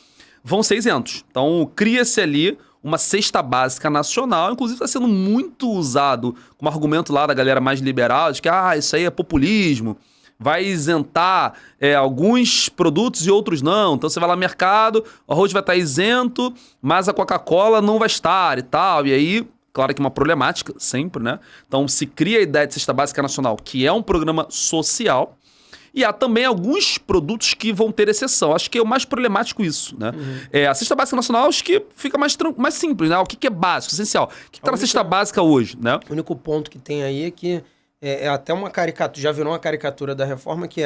vão ser isentos. Então, cria-se ali uma cesta básica nacional, inclusive está sendo muito usado como argumento lá da galera mais liberal, de que isso aí é populismo, vai isentar alguns produtos e outros não. Então, você vai lá no mercado, o arroz vai estar isento, mas a Coca-Cola não vai estar e tal. E aí, claro que é uma problemática, sempre, né? Então, se cria a ideia de cesta básica nacional, que é um programa social. E há também alguns produtos que vão ter exceção. Acho que é o mais problemático isso, né? A Cesta Básica Nacional, acho que fica mais simples, né? O que é básico, essencial? O que está na Cesta Básica hoje, né? O único ponto que tem aí é que é até uma caricatura, já virou uma caricatura da reforma, que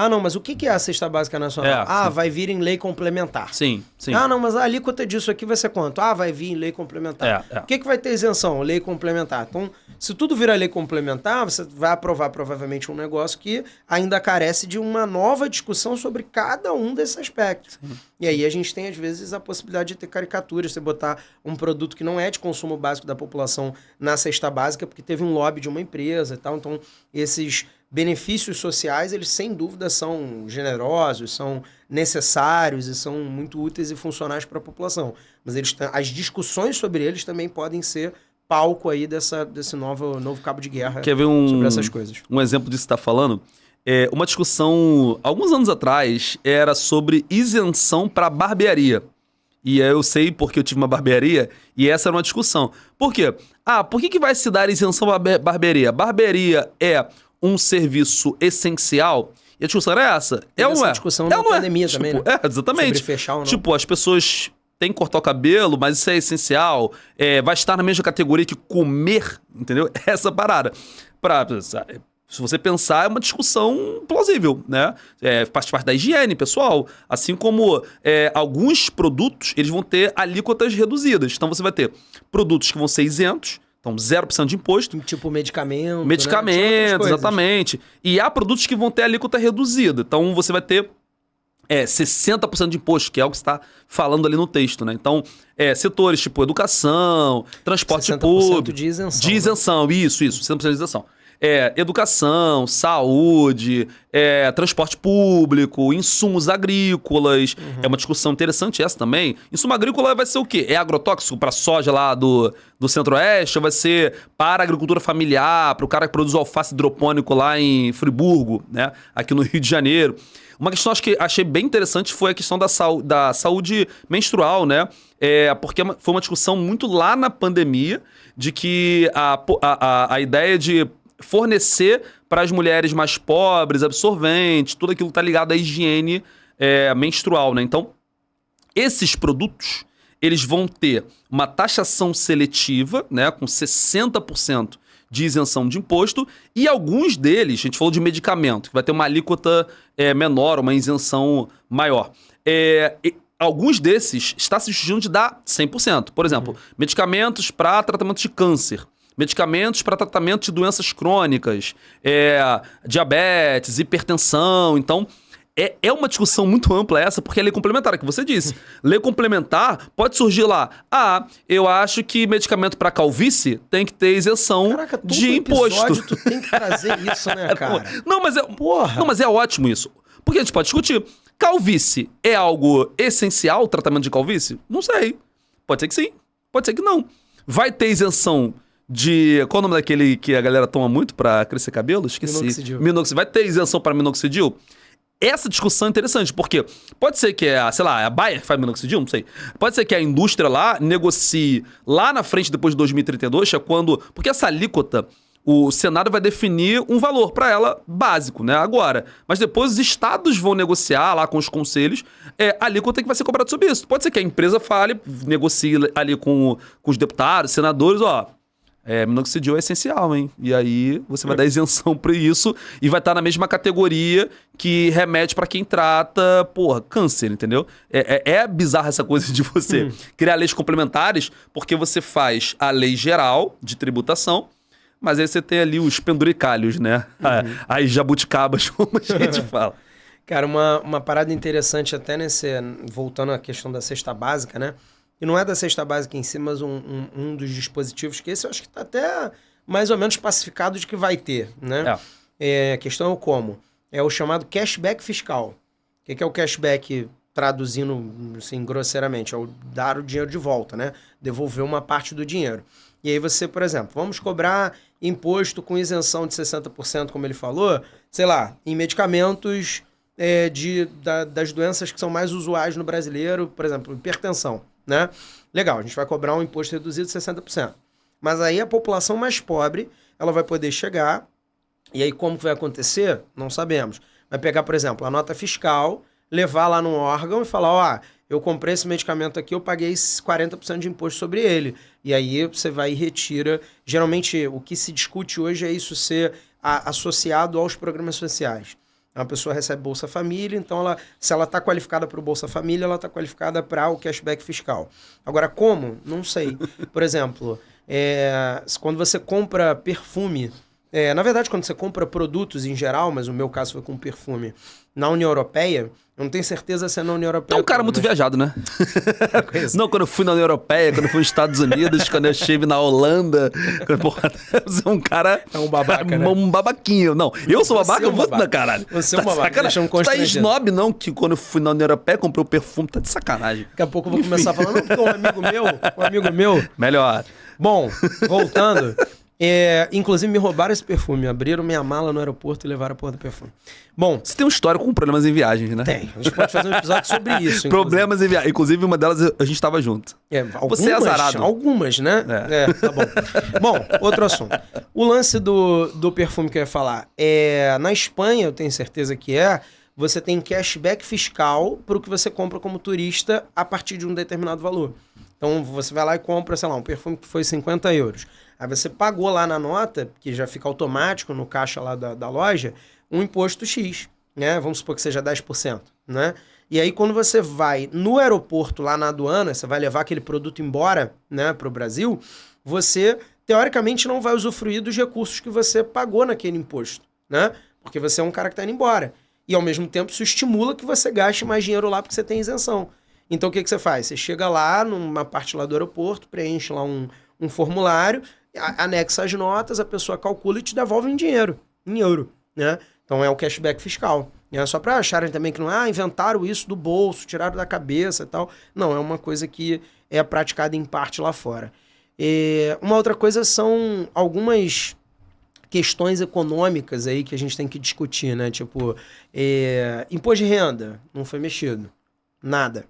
não, mas o que é a Cesta Básica Nacional? Vai vir em lei complementar. Sim. Não, mas a alíquota disso aqui vai ser quanto? Vai vir em lei complementar. O que vai ter isenção? Lei complementar. Então, se tudo virar lei complementar, você vai aprovar provavelmente um negócio que ainda carece de uma nova discussão sobre cada um desses aspectos. Sim. E aí a gente tem, às vezes, a possibilidade de ter caricaturas, você botar um produto que não é de consumo básico da população na cesta básica, porque teve um lobby de uma empresa e tal. Então, esses benefícios sociais, eles sem dúvida são generosos, são necessários e são muito úteis e funcionais para a população. Mas as discussões sobre eles também podem ser palco aí desse novo cabo de guerra. Quer ver sobre essas coisas. Um exemplo disso que você está falando? Uma discussão, alguns anos atrás, era sobre isenção para barbearia. E eu sei porque eu tive uma barbearia e essa era uma discussão. Por quê? Por que vai se dar isenção à barbearia? Barbearia é um serviço essencial? E a discussão era essa. Essa discussão na pandemia também, né? Exatamente. Sobre fechar ou não. As pessoas têm que cortar o cabelo, mas isso é essencial. Vai estar na mesma categoria que comer, entendeu? Essa parada. Se você pensar, é uma discussão plausível, né? Faz parte da higiene, pessoal. Assim como alguns produtos, eles vão ter alíquotas reduzidas. Então, você vai ter produtos que vão ser isentos, então 0% de imposto. Tipo medicamento, Medicamento, né? Exatamente. E há produtos que vão ter alíquota reduzida. Então, você vai ter 60% de imposto, que é o que você está falando ali no texto, né? Então, setores tipo educação, transporte público. De isenção. De isenção, isso, 60% de isenção. educação, saúde, transporte público, insumos agrícolas. É uma discussão interessante essa também. Insumo agrícola vai ser o quê? É agrotóxico para soja lá do Centro-Oeste? Ou vai ser para a agricultura familiar, para o cara que produz alface hidropônico lá em Friburgo, né? Aqui no Rio de Janeiro. Uma questão que achei bem interessante foi a questão da saúde menstrual, né? Porque foi uma discussão muito lá na pandemia de que a ideia de fornecer para as mulheres mais pobres, absorventes, tudo aquilo que está ligado à higiene menstrual, né? Então, esses produtos, eles vão ter uma taxação seletiva, né? Com 60% de isenção de imposto, e alguns deles, a gente falou de medicamento, que vai ter uma alíquota menor, uma isenção maior. Alguns desses está se justificando de dar 100%. Por exemplo, medicamentos para tratamento de câncer, medicamentos para tratamento de doenças crônicas, diabetes, hipertensão. Então, é uma discussão muito ampla essa, porque é lei complementar, que você disse. Lei complementar pode surgir lá. Eu acho que medicamento para calvície tem que ter isenção de imposto. Tu tem que trazer isso, né, cara? Não, mas é ótimo isso. Porque a gente pode discutir. Calvície é algo essencial, o tratamento de calvície? Não sei. Pode ser que sim, pode ser que não. Vai ter isenção de... Qual é o nome daquele que a galera toma muito pra crescer cabelo? Esqueci. Minoxidil. Vai ter isenção para minoxidil? Essa discussão é interessante, porque pode ser que a Bayer que faz minoxidil, não sei. Pode ser que a indústria lá negocie lá na frente, depois de 2032, porque essa alíquota, o Senado vai definir um valor para ela básico, né? Agora. Mas depois os estados vão negociar lá com os conselhos a alíquota que vai ser cobrada sobre isso. Pode ser que a empresa negocie ali com os deputados, senadores, minoxidil é essencial, hein? E aí você vai dar isenção para isso e vai estar na mesma categoria que remédio para quem trata, câncer, entendeu? É bizarra essa coisa de você criar leis complementares, porque você faz a lei geral de tributação, mas aí você tem ali os penduricalhos, né? As jabuticabas, como a gente fala. Cara, uma parada interessante até voltando à questão da cesta básica, né? E não é da cesta básica em si, mas um dos dispositivos que esse eu acho que está até mais ou menos pacificado de que vai ter, né? A questão é o como. É o chamado cashback fiscal. O que é o cashback, traduzindo assim, grosseiramente? É o dar o dinheiro de volta, né? Devolver uma parte do dinheiro. E aí você, por exemplo, vamos cobrar imposto com isenção de 60%, como ele falou, sei lá, em medicamentos das doenças que são mais usuais no brasileiro, por exemplo, hipertensão, né? Legal, a gente vai cobrar um imposto reduzido de 60%. Mas aí a população mais pobre, ela vai poder chegar, e aí como que vai acontecer? Não sabemos. Vai pegar, por exemplo, a nota fiscal, levar lá no órgão e falar, eu comprei esse medicamento aqui, eu paguei 40% de imposto sobre ele. E aí você vai e retira. Geralmente, o que se discute hoje é isso ser associado aos programas sociais. Uma pessoa recebe Bolsa Família, então se ela está qualificada para o Bolsa Família, ela está qualificada para o cashback fiscal. Agora, como? Não sei. Por exemplo, quando você compra perfume, na verdade, quando você compra produtos em geral, mas o meu caso foi com perfume, na União Europeia, eu não tenho certeza se é na União Europeia. É um cara muito viajado, né? Não, quando eu fui na União Europeia, quando eu fui nos Estados Unidos, quando eu estive na Holanda. Você é um cara... É um babaca, né? Um babaquinho. Não, eu sou babaca, eu vou na caralho. Você é um babaca, deixa um constrangedor. Tu tá snob, não, que quando eu fui na União Europeia, comprei o perfume, tá de sacanagem. Daqui a pouco eu vou começar a falar, não, porque um amigo meu... Melhor. Bom, voltando... inclusive me roubaram esse perfume, abriram minha mala no aeroporto e levaram a porra do perfume. Bom, você tem um histórico com problemas em viagens, né? Tem, a gente pode fazer um episódio sobre isso. Problemas em viagens, inclusive uma delas a gente tava junto. Você é azarado. Algumas, né? Tá bom. Bom, outro assunto. O lance do perfume que eu ia falar, na Espanha, eu tenho certeza que você tem cashback fiscal para o que você compra como turista a partir de um determinado valor. Então você vai lá e compra, sei lá, um perfume que foi 50 euros. Aí você pagou lá na nota, que já fica automático no caixa lá da loja, um imposto X, né? Vamos supor que seja 10%, né? E aí quando você vai no aeroporto, lá na aduana, você vai levar aquele produto embora, né, para o Brasil, você, teoricamente, não vai usufruir dos recursos que você pagou naquele imposto, né? Porque você é um cara que está indo embora. E, ao mesmo tempo, isso estimula que você gaste mais dinheiro lá porque você tem isenção. Então, o que você faz? Você chega lá, numa parte lá do aeroporto, preenche lá um formulário, anexa as notas, a pessoa calcula e te devolve em euro, né? Então é o cashback fiscal. Só para acharem também que não inventaram isso do bolso, tiraram da cabeça e tal. Não, é uma coisa que é praticada em parte lá fora. Uma outra coisa são algumas questões econômicas aí que a gente tem que discutir, né? Tipo, imposto de renda não foi mexido. Nada.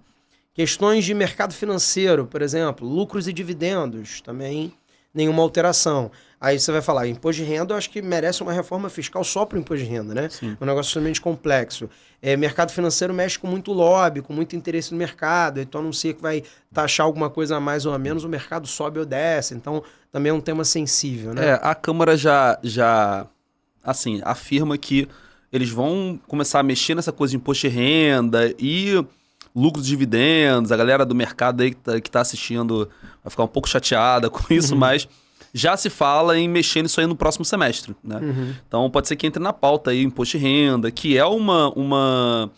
Questões de mercado financeiro, por exemplo, lucros e dividendos, também nenhuma alteração. Aí você vai falar, imposto de renda eu acho que merece uma reforma fiscal só para o imposto de renda, né? Sim. Um negócio extremamente complexo. Mercado financeiro mexe com muito lobby, com muito interesse no mercado, então anuncia que vai taxar alguma coisa a mais ou a menos, o mercado sobe ou desce, então também é um tema sensível, né? A Câmara já assim, afirma que eles vão começar a mexer nessa coisa de imposto de renda e lucros de dividendos, a galera do mercado aí que tá assistindo vai ficar um pouco chateada com isso, mas já se fala em mexer nisso aí no próximo semestre, né? Então pode ser que entre na pauta aí o imposto de renda, que é uma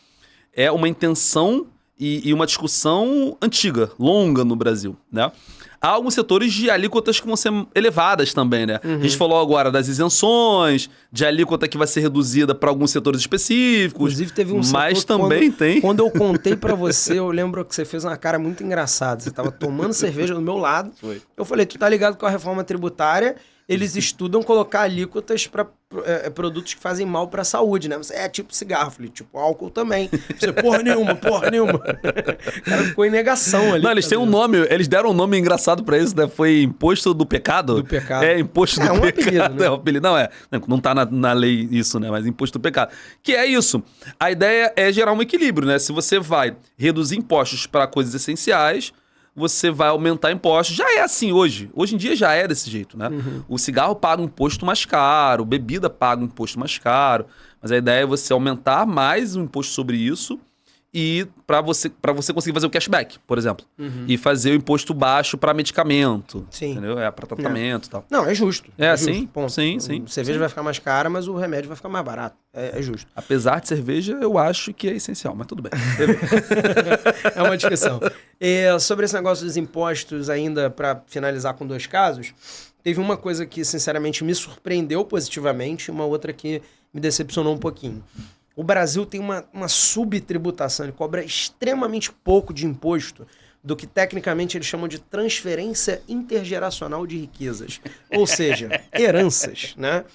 intenção e uma discussão antiga, longa no Brasil, né? Há alguns setores de alíquotas que vão ser elevadas também, né? A gente falou agora das isenções, de alíquota que vai ser reduzida para alguns setores específicos. Inclusive teve um mas setor também tem. Quando eu contei para você, eu lembro que você fez uma cara muito engraçada. Você tava tomando cerveja do meu lado. Foi. Eu falei, tu tá ligado com a reforma tributária? Eles estudam colocar alíquotas para produtos que fazem mal para a saúde, né? Você tipo cigarro, falei, tipo álcool também. Você, porra nenhuma. O cara ficou em negação ali. Não, eles têm um nome, eles deram um nome engraçado pra isso, né? Foi imposto do pecado. Do pecado. Imposto do um pecado. Apelido, né? É um apelido. Não tá na lei isso, né? Mas imposto do pecado. Que é isso. A ideia é gerar um equilíbrio, né? Se você vai reduzir impostos para coisas essenciais, você vai aumentar impostos. Já é assim hoje. Hoje em dia já é desse jeito, né? O cigarro paga um imposto mais caro, bebida paga um imposto mais caro. Mas a ideia é você aumentar mais o imposto sobre isso e para você conseguir fazer o cashback, por exemplo. E fazer o imposto baixo para medicamento. Sim. Entendeu? Para tratamento e tal. Não, é justo. Sim, justo, ponto. sim. A cerveja vai ficar mais cara, mas o remédio vai ficar mais barato. É justo. Apesar de cerveja, eu acho que é essencial, mas tudo bem. É uma discussão. Sobre esse negócio dos impostos, ainda para finalizar com 2 casos, teve uma coisa que, sinceramente, me surpreendeu positivamente e uma outra que me decepcionou um pouquinho. O Brasil tem uma subtributação, ele cobra extremamente pouco de imposto do que tecnicamente eles chamam de transferência intergeracional de riquezas. Ou seja, heranças, né?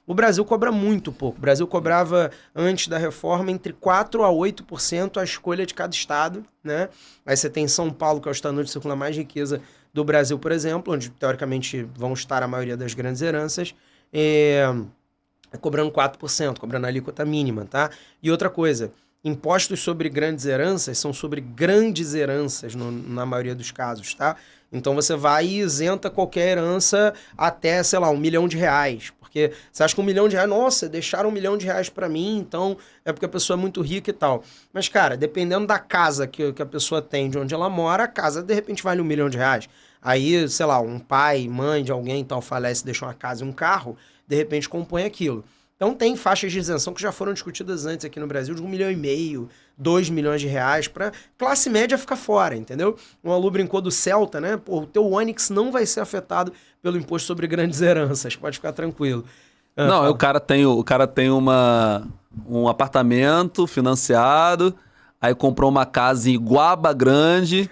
O Brasil cobra muito pouco. O Brasil cobrava, antes da reforma, entre 4% a 8% a escolha de cada estado, né? Aí você tem São Paulo, que é o estado onde circula mais riqueza do Brasil, por exemplo, onde, teoricamente, vão estar a maioria das grandes heranças, cobrando 4%, cobrando a alíquota mínima, tá? E outra coisa, impostos sobre grandes heranças são sobre grandes heranças, na maioria dos casos, tá? Então você vai e isenta qualquer herança até, sei lá, R$1 milhão. Porque você acha que R$1 milhão, nossa, deixaram R$1 milhão pra mim, então é porque a pessoa é muito rica e tal. Mas, cara, dependendo da casa que a pessoa tem, de onde ela mora, a casa de repente vale R$1 milhão. Aí, sei lá, um pai, mãe de alguém tal falece, deixa uma casa e um carro, de repente compõe aquilo. Então tem faixas de isenção que já foram discutidas antes aqui no Brasil, de R$1,5 milhão, R$2 milhões, para classe média ficar fora, entendeu? O Alu brincou do Celta, né? Pô, o teu Onix não vai ser afetado pelo imposto sobre grandes heranças, pode ficar tranquilo. Não, o cara tem um apartamento financiado, aí comprou uma casa em Iguaba Grande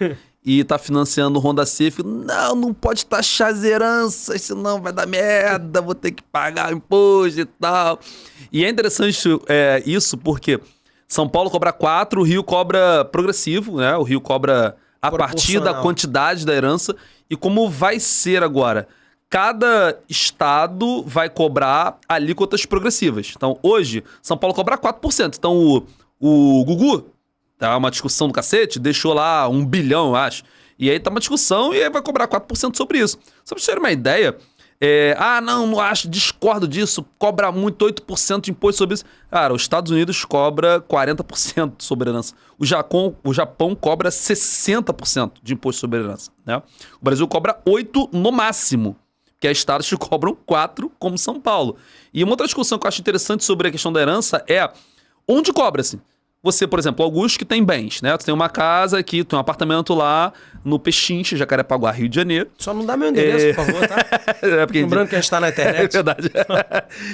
e tá financiando o Honda Civic. Não pode taxar as heranças, senão vai dar merda, vou ter que pagar imposto e tal. E é interessante isso porque São Paulo cobra 4%, o Rio cobra progressivo, né? O Rio cobra a partir da quantidade da herança. E como vai ser agora? Cada estado vai cobrar alíquotas progressivas. Então, hoje, São Paulo cobra 4%. Então, o Gugu, tá uma discussão do cacete, deixou lá 1 bilhão, eu acho. E aí tá uma discussão e aí vai cobrar 4% sobre isso. Só pra vocês terem uma ideia, não acho, discordo disso, cobra muito, 8% de imposto sobre isso. Cara, os Estados Unidos cobra 40% sobre herança. O Japão cobra 60% de imposto sobre herança, né? O Brasil cobra 8% no máximo, que é estados que cobram 4%, como São Paulo. E uma outra discussão que eu acho interessante sobre a questão da herança é onde cobra-se. Você, por exemplo, Augusto, que tem bens, né? Tu tem uma casa aqui, tu tem um apartamento lá no Pechincha, Jacarepaguá, Rio de Janeiro. Só não dá meu endereço, por favor, tá? Lembrando que a gente tá na internet. É verdade.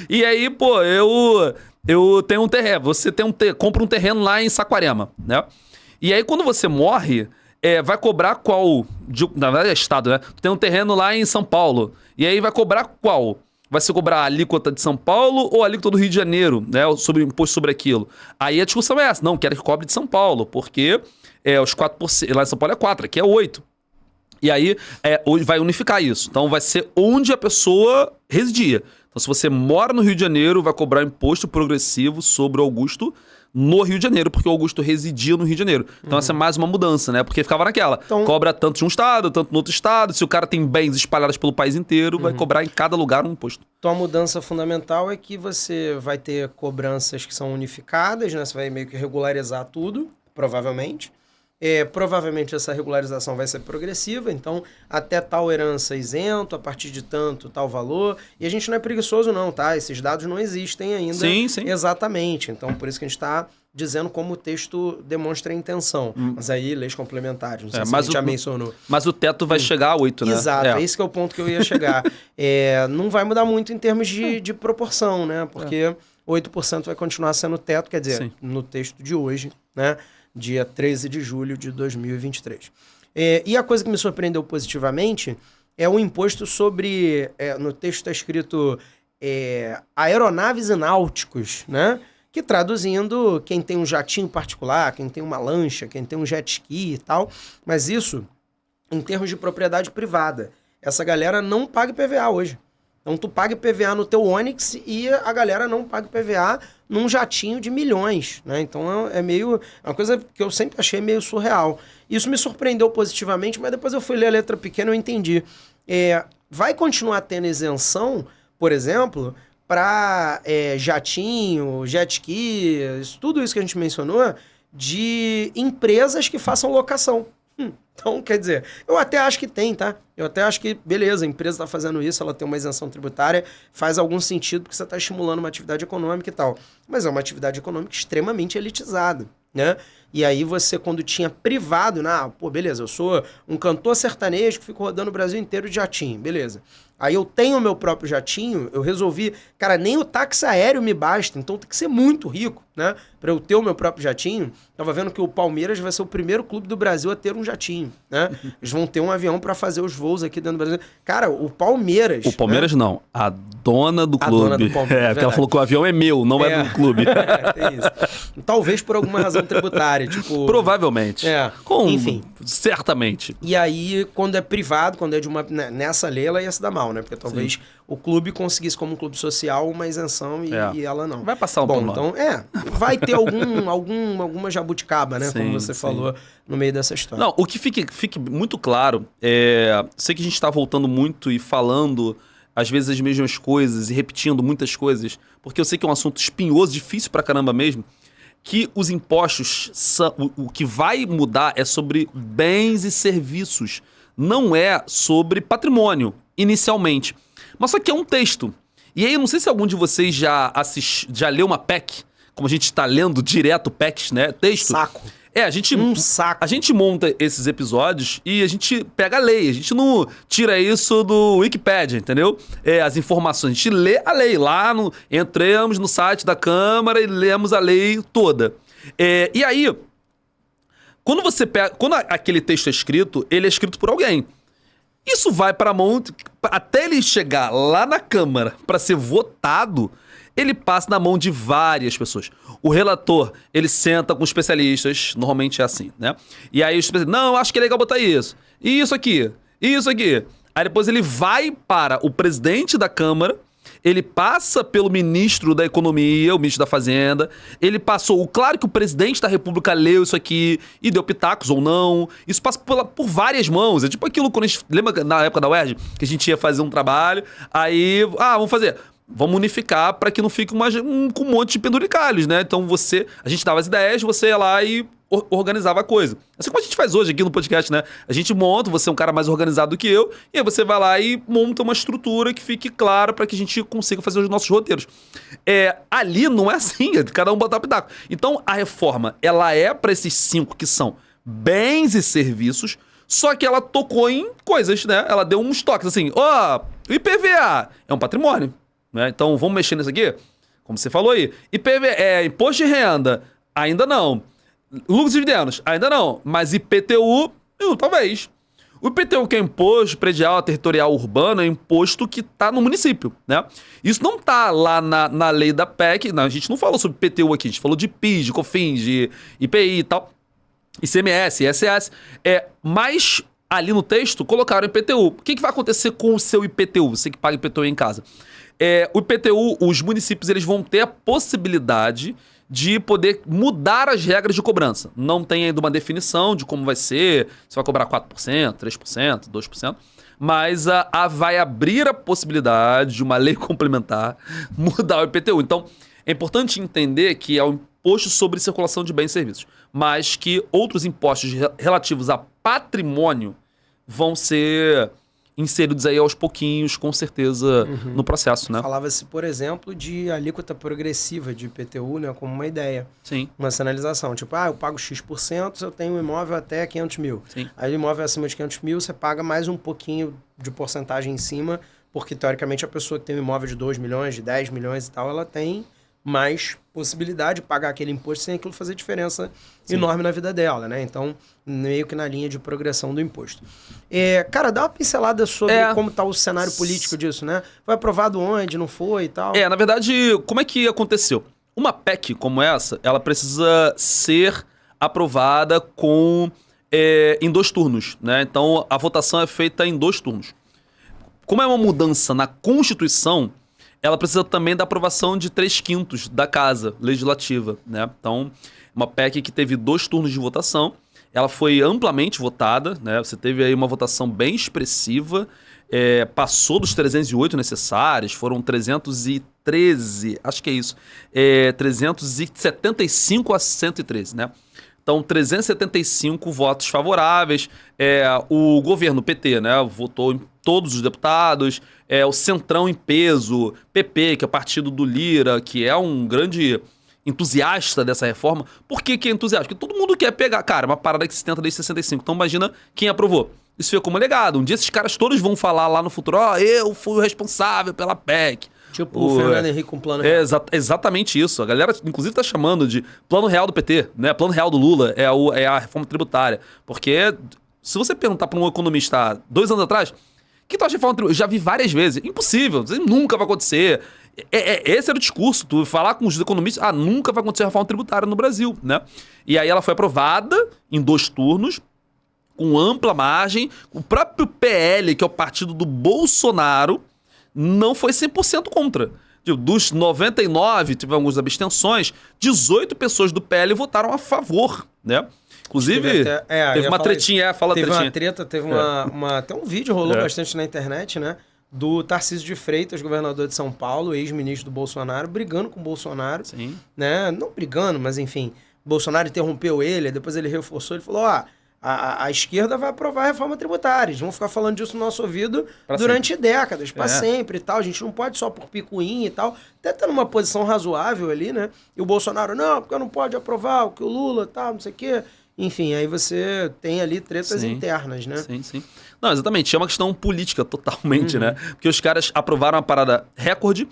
E aí, pô, eu tenho um terreno. Você compra um terreno lá em Saquarema, né? E aí, quando você morre, vai cobrar qual? Na verdade, é estado, né? Tu tem um terreno lá em São Paulo. E aí vai cobrar qual? Vai se cobrar a alíquota de São Paulo ou a alíquota do Rio de Janeiro, né? Sobre imposto sobre aquilo. Aí a discussão é essa. Não, quero que cobre de São Paulo, porque os 4%. Lá em São Paulo é 4%, aqui é 8%. E aí hoje vai unificar isso. Então vai ser onde a pessoa residia. Então, se você mora no Rio de Janeiro, vai cobrar imposto progressivo sobre o Augusto no Rio de Janeiro, porque o Augusto residia no Rio de Janeiro. Então essa é mais uma mudança, né? Porque ficava naquela. Então, cobra tanto de um estado, tanto no outro estado. Se o cara tem bens espalhados pelo país inteiro, vai cobrar em cada lugar um imposto. Então a mudança fundamental é que você vai ter cobranças que são unificadas, né? Você vai meio que regularizar tudo, provavelmente. Provavelmente essa regularização vai ser progressiva, então até tal herança isento, a partir de tanto, tal valor. E a gente não é preguiçoso não, tá? Esses dados não existem ainda sim. Exatamente. Então por isso que a gente está dizendo como o texto demonstra a intenção. Mas aí, leis complementares, não sei se a gente já mencionou. Mas o teto vai chegar a 8, né? Exato, esse que é o ponto que eu ia chegar. Não vai mudar muito em termos de proporção, né? Porque 8% vai continuar sendo o teto, quer dizer, sim, no texto de hoje, né? Dia 13 de julho de 2023. E a coisa que me surpreendeu positivamente é o imposto sobre... no texto está escrito aeronaves e náuticos, né? Que traduzindo, quem tem um jatinho particular, quem tem uma lancha, quem tem um jet ski e tal. Mas isso, em termos de propriedade privada, essa galera não paga IPVA hoje. Então tu paga IPVA no teu Onix e a galera não paga IPVA num jatinho de milhões, né? Então é uma coisa que eu sempre achei meio surreal. Isso me surpreendeu positivamente, mas depois eu fui ler a letra pequena e eu entendi. Vai continuar tendo isenção, por exemplo, para jatinho, jet ski, tudo isso que a gente mencionou, de empresas que façam locação. Então, quer dizer, eu até acho que tem, tá? Eu até acho que, beleza, a empresa está fazendo isso, ela tem uma isenção tributária, faz algum sentido porque você está estimulando uma atividade econômica e tal. Mas é uma atividade econômica extremamente elitizada, né? E aí você, quando tinha privado, beleza, eu sou um cantor sertanejo que fico rodando o Brasil inteiro de jatinho, beleza. Aí eu tenho o meu próprio jatinho, eu resolvi, cara, nem o táxi aéreo me basta, então tem que ser muito rico, né? Pra eu ter o meu próprio jatinho. Tava vendo que o Palmeiras vai ser o primeiro clube do Brasil a ter um jatinho, né? Eles vão ter um avião pra fazer os voos aqui dentro do Brasil. Cara, o Palmeiras... O Palmeiras, né? Não, a dona do clube. A dona do Palmeiras, porque ela falou que o avião é meu, não é do clube. Tem isso. Talvez por alguma razão tributária, tipo... Provavelmente. Enfim. Certamente. E aí, quando é privado, quando é de uma... Nessa lei, ela ia se dar mal, né? Porque talvez o clube conseguisse, como um clube social, uma isenção e ela não. Vai passar um bom, então, vai ter alguma jabuticaba, né? Como você falou no meio dessa história. Não, o que fique muito claro, sei que a gente está voltando muito e falando, às vezes, as mesmas coisas e repetindo muitas coisas, porque eu sei que é um assunto espinhoso, difícil pra caramba mesmo, que os impostos, o que vai mudar é sobre bens e serviços, não é sobre patrimônio, inicialmente. Mas só que é um texto. E aí, eu não sei se algum de vocês já leu uma PEC, como a gente está lendo direto PECs, né? Texto. Saco. A gente monta esses episódios e a gente pega a lei. A gente não tira isso do Wikipedia, entendeu? As informações. A gente lê a lei. Entramos no site da Câmara e lemos a lei toda. E aí, quando aquele texto é escrito, ele é escrito por alguém. Isso vai para a mão... Até ele chegar lá na Câmara para ser votado, ele passa na mão de várias pessoas. O relator, ele senta com especialistas, normalmente é assim, né? E aí os especialistas, não, acho que é legal botar isso. E isso aqui. Aí depois ele vai para o presidente da Câmara, ele passa pelo ministro da Economia, o ministro da Fazenda, ele passou... Claro que o presidente da República leu isso aqui e deu pitacos ou não. Isso passa por várias mãos. É tipo aquilo quando a gente... Lembra na época da UERJ? Que a gente ia fazer um trabalho, aí... vamos fazer... vamos unificar para que não fique com um monte de penduricalhos, né? Então a gente dava as ideias, você ia lá e organizava a coisa. Assim como a gente faz hoje aqui no podcast, né? A gente monta, você é um cara mais organizado do que eu, e aí você vai lá e monta uma estrutura que fique clara para que a gente consiga fazer os nossos roteiros. Ali não é assim, cada um botar o pitaco. Então a reforma, ela é para esses 5 que são bens e serviços, só que ela tocou em coisas, né? Ela deu uns toques assim, o IPVA é um patrimônio, né? Então vamos mexer nisso aqui? Como você falou aí. Imposto de renda, ainda não. Lucros e dividendos, ainda não. Mas IPTU, talvez. O IPTU, que é imposto predial, territorial, urbano, é imposto que está no município, né? Isso não está lá na lei da PEC. Não, a gente não falou sobre IPTU aqui, a gente falou de PIS, de COFINS, de IPI e tal. ICMS, ISS. Mas ali no texto colocaram IPTU. O que vai acontecer com o seu IPTU? Você que paga IPTU em casa. O IPTU, os municípios eles vão ter a possibilidade de poder mudar as regras de cobrança. Não tem ainda uma definição de como vai ser, se vai cobrar 4%, 3%, 2%, mas vai abrir a possibilidade de uma lei complementar mudar o IPTU. Então, é importante entender que é o imposto sobre circulação de bens e serviços, mas que outros impostos relativos a patrimônio vão ser inseridos aí aos pouquinhos, com certeza, no processo, né? Falava-se, por exemplo, de alíquota progressiva de IPTU, né, como uma ideia. Sim. Uma sinalização. Tipo, eu pago X% se eu tenho um imóvel até 500 mil. Sim. Aí o imóvel acima de 500 mil, você paga mais um pouquinho de porcentagem em cima, porque, teoricamente, a pessoa que tem um imóvel de 2 milhões, de 10 milhões e tal, ela tem mais possibilidade de pagar aquele imposto sem aquilo fazer diferença enorme na vida dela, né? Então, meio que na linha de progressão do imposto. Cara, dá uma pincelada sobre como está o cenário político disso, né? Foi aprovado onde, não foi e tal? Na verdade, como é que aconteceu? Uma PEC como essa, ela precisa ser aprovada em 2 turnos, né? Então, a votação é feita em 2 turnos. Como é uma mudança na Constituição, ela precisa também da aprovação de 3/5 da Casa Legislativa, né? Então, uma PEC que teve 2 turnos de votação, ela foi amplamente votada, né? Você teve aí uma votação bem expressiva, passou dos 308 necessários, foram 313, acho que é isso, 375 a 113, né? Então, 375 votos favoráveis. O governo PT, né, votou em todos os deputados. O Centrão em peso. PP, que é o partido do Lira, que é um grande entusiasta dessa reforma. Por que é entusiasta? Porque todo mundo quer pegar, cara, uma parada que se tenta desde 65. Então, imagina quem aprovou. Isso fica como legado. Um dia esses caras todos vão falar lá no futuro, eu fui o responsável pela PEC. Tipo o Fernando Henrique com plano real. Exatamente isso. A galera, inclusive, tá chamando de plano real do PT, né? Plano real do Lula é a reforma tributária. Porque se você perguntar para um economista 2 anos atrás, o que tu acha de reforma tributária? Eu já vi várias vezes. Impossível. Nunca vai acontecer. Esse era o discurso. Tu falar com os economistas, nunca vai acontecer reforma tributária no Brasil, né? E aí ela foi aprovada em 2 turnos, com ampla margem. O próprio PL, que é o partido do Bolsonaro, não foi 100% contra. Dos 99, teve algumas abstenções, 18 pessoas do PL votaram a favor, né? Inclusive, teve uma tretinha, teve uma treta, teve até um vídeo rolou bastante na internet, né? Do Tarcísio de Freitas, governador de São Paulo, ex-ministro do Bolsonaro, brigando com o Bolsonaro. Sim. Né? Não brigando, mas enfim, Bolsonaro interrompeu ele, depois ele reforçou, ele falou, a esquerda vai aprovar a reforma tributária. Eles vão ficar falando disso no nosso ouvido durante décadas, para sempre e tal. A gente não pode só por picuinha e tal. Até tá numa posição razoável ali, né? E o Bolsonaro, não, porque não pode aprovar o que o Lula tal, não sei o quê. Enfim, aí você tem ali tretas internas, né? Sim. Não, exatamente. É uma questão política totalmente, né? Porque os caras aprovaram uma parada recorde.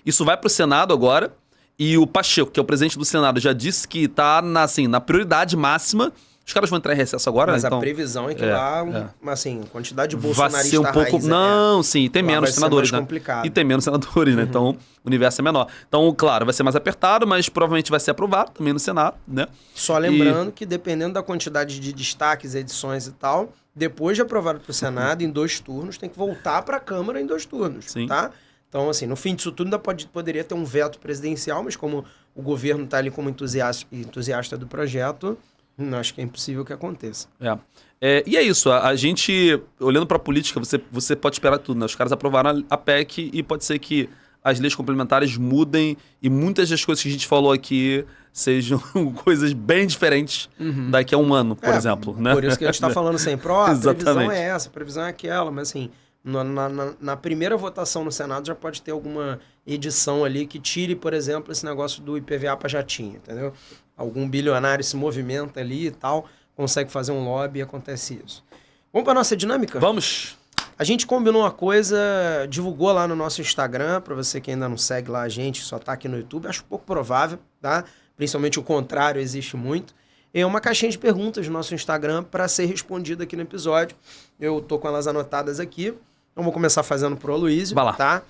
Isso vai pro Senado agora. E o Pacheco, que é o presidente do Senado, já disse que tá na prioridade máxima. Os caras vão entrar em recesso agora, mas né? Então, a previsão é que lá, assim, quantidade de bolsonaristas vai ser um pouco... Não, sim, tem menos senadores, né? Complicado. E tem menos senadores, né? Então, o universo é menor. Então, claro, vai ser mais apertado, mas provavelmente vai ser aprovado também no Senado, né? Só lembrando que dependendo da quantidade de destaques, edições e tal, depois de aprovado pro Senado, em 2 turnos, tem que voltar pra Câmara em 2 turnos, tá? Então, assim, no fim disso tudo ainda poderia ter um veto presidencial, mas como o governo tá ali como entusiasta do projeto... acho que é impossível que aconteça. E é isso, a gente, olhando para a política, você pode esperar tudo, né? Os caras aprovaram a PEC e pode ser que as leis complementares mudem e muitas das coisas que a gente falou aqui sejam coisas bem diferentes daqui a um ano, por exemplo. Né? Por isso que a gente está falando sempre, ó, a previsão Exatamente. é essa, a previsão é aquela, mas assim, na primeira votação no Senado já pode ter alguma edição ali que tire, por exemplo, esse negócio do IPVA para jatinho, entendeu? Algum bilionário se movimenta ali e tal, consegue fazer um lobby e acontece isso. Vamos para nossa dinâmica? Vamos. A gente combinou uma coisa, divulgou lá no nosso Instagram, para você que ainda não segue lá a gente, só tá aqui no YouTube, acho pouco provável, tá? Principalmente o contrário existe muito. É uma caixinha de perguntas no nosso Instagram para ser respondida aqui no episódio. Eu tô com elas anotadas aqui. Então vou começar fazendo pro Aloysio, Vai lá. tá?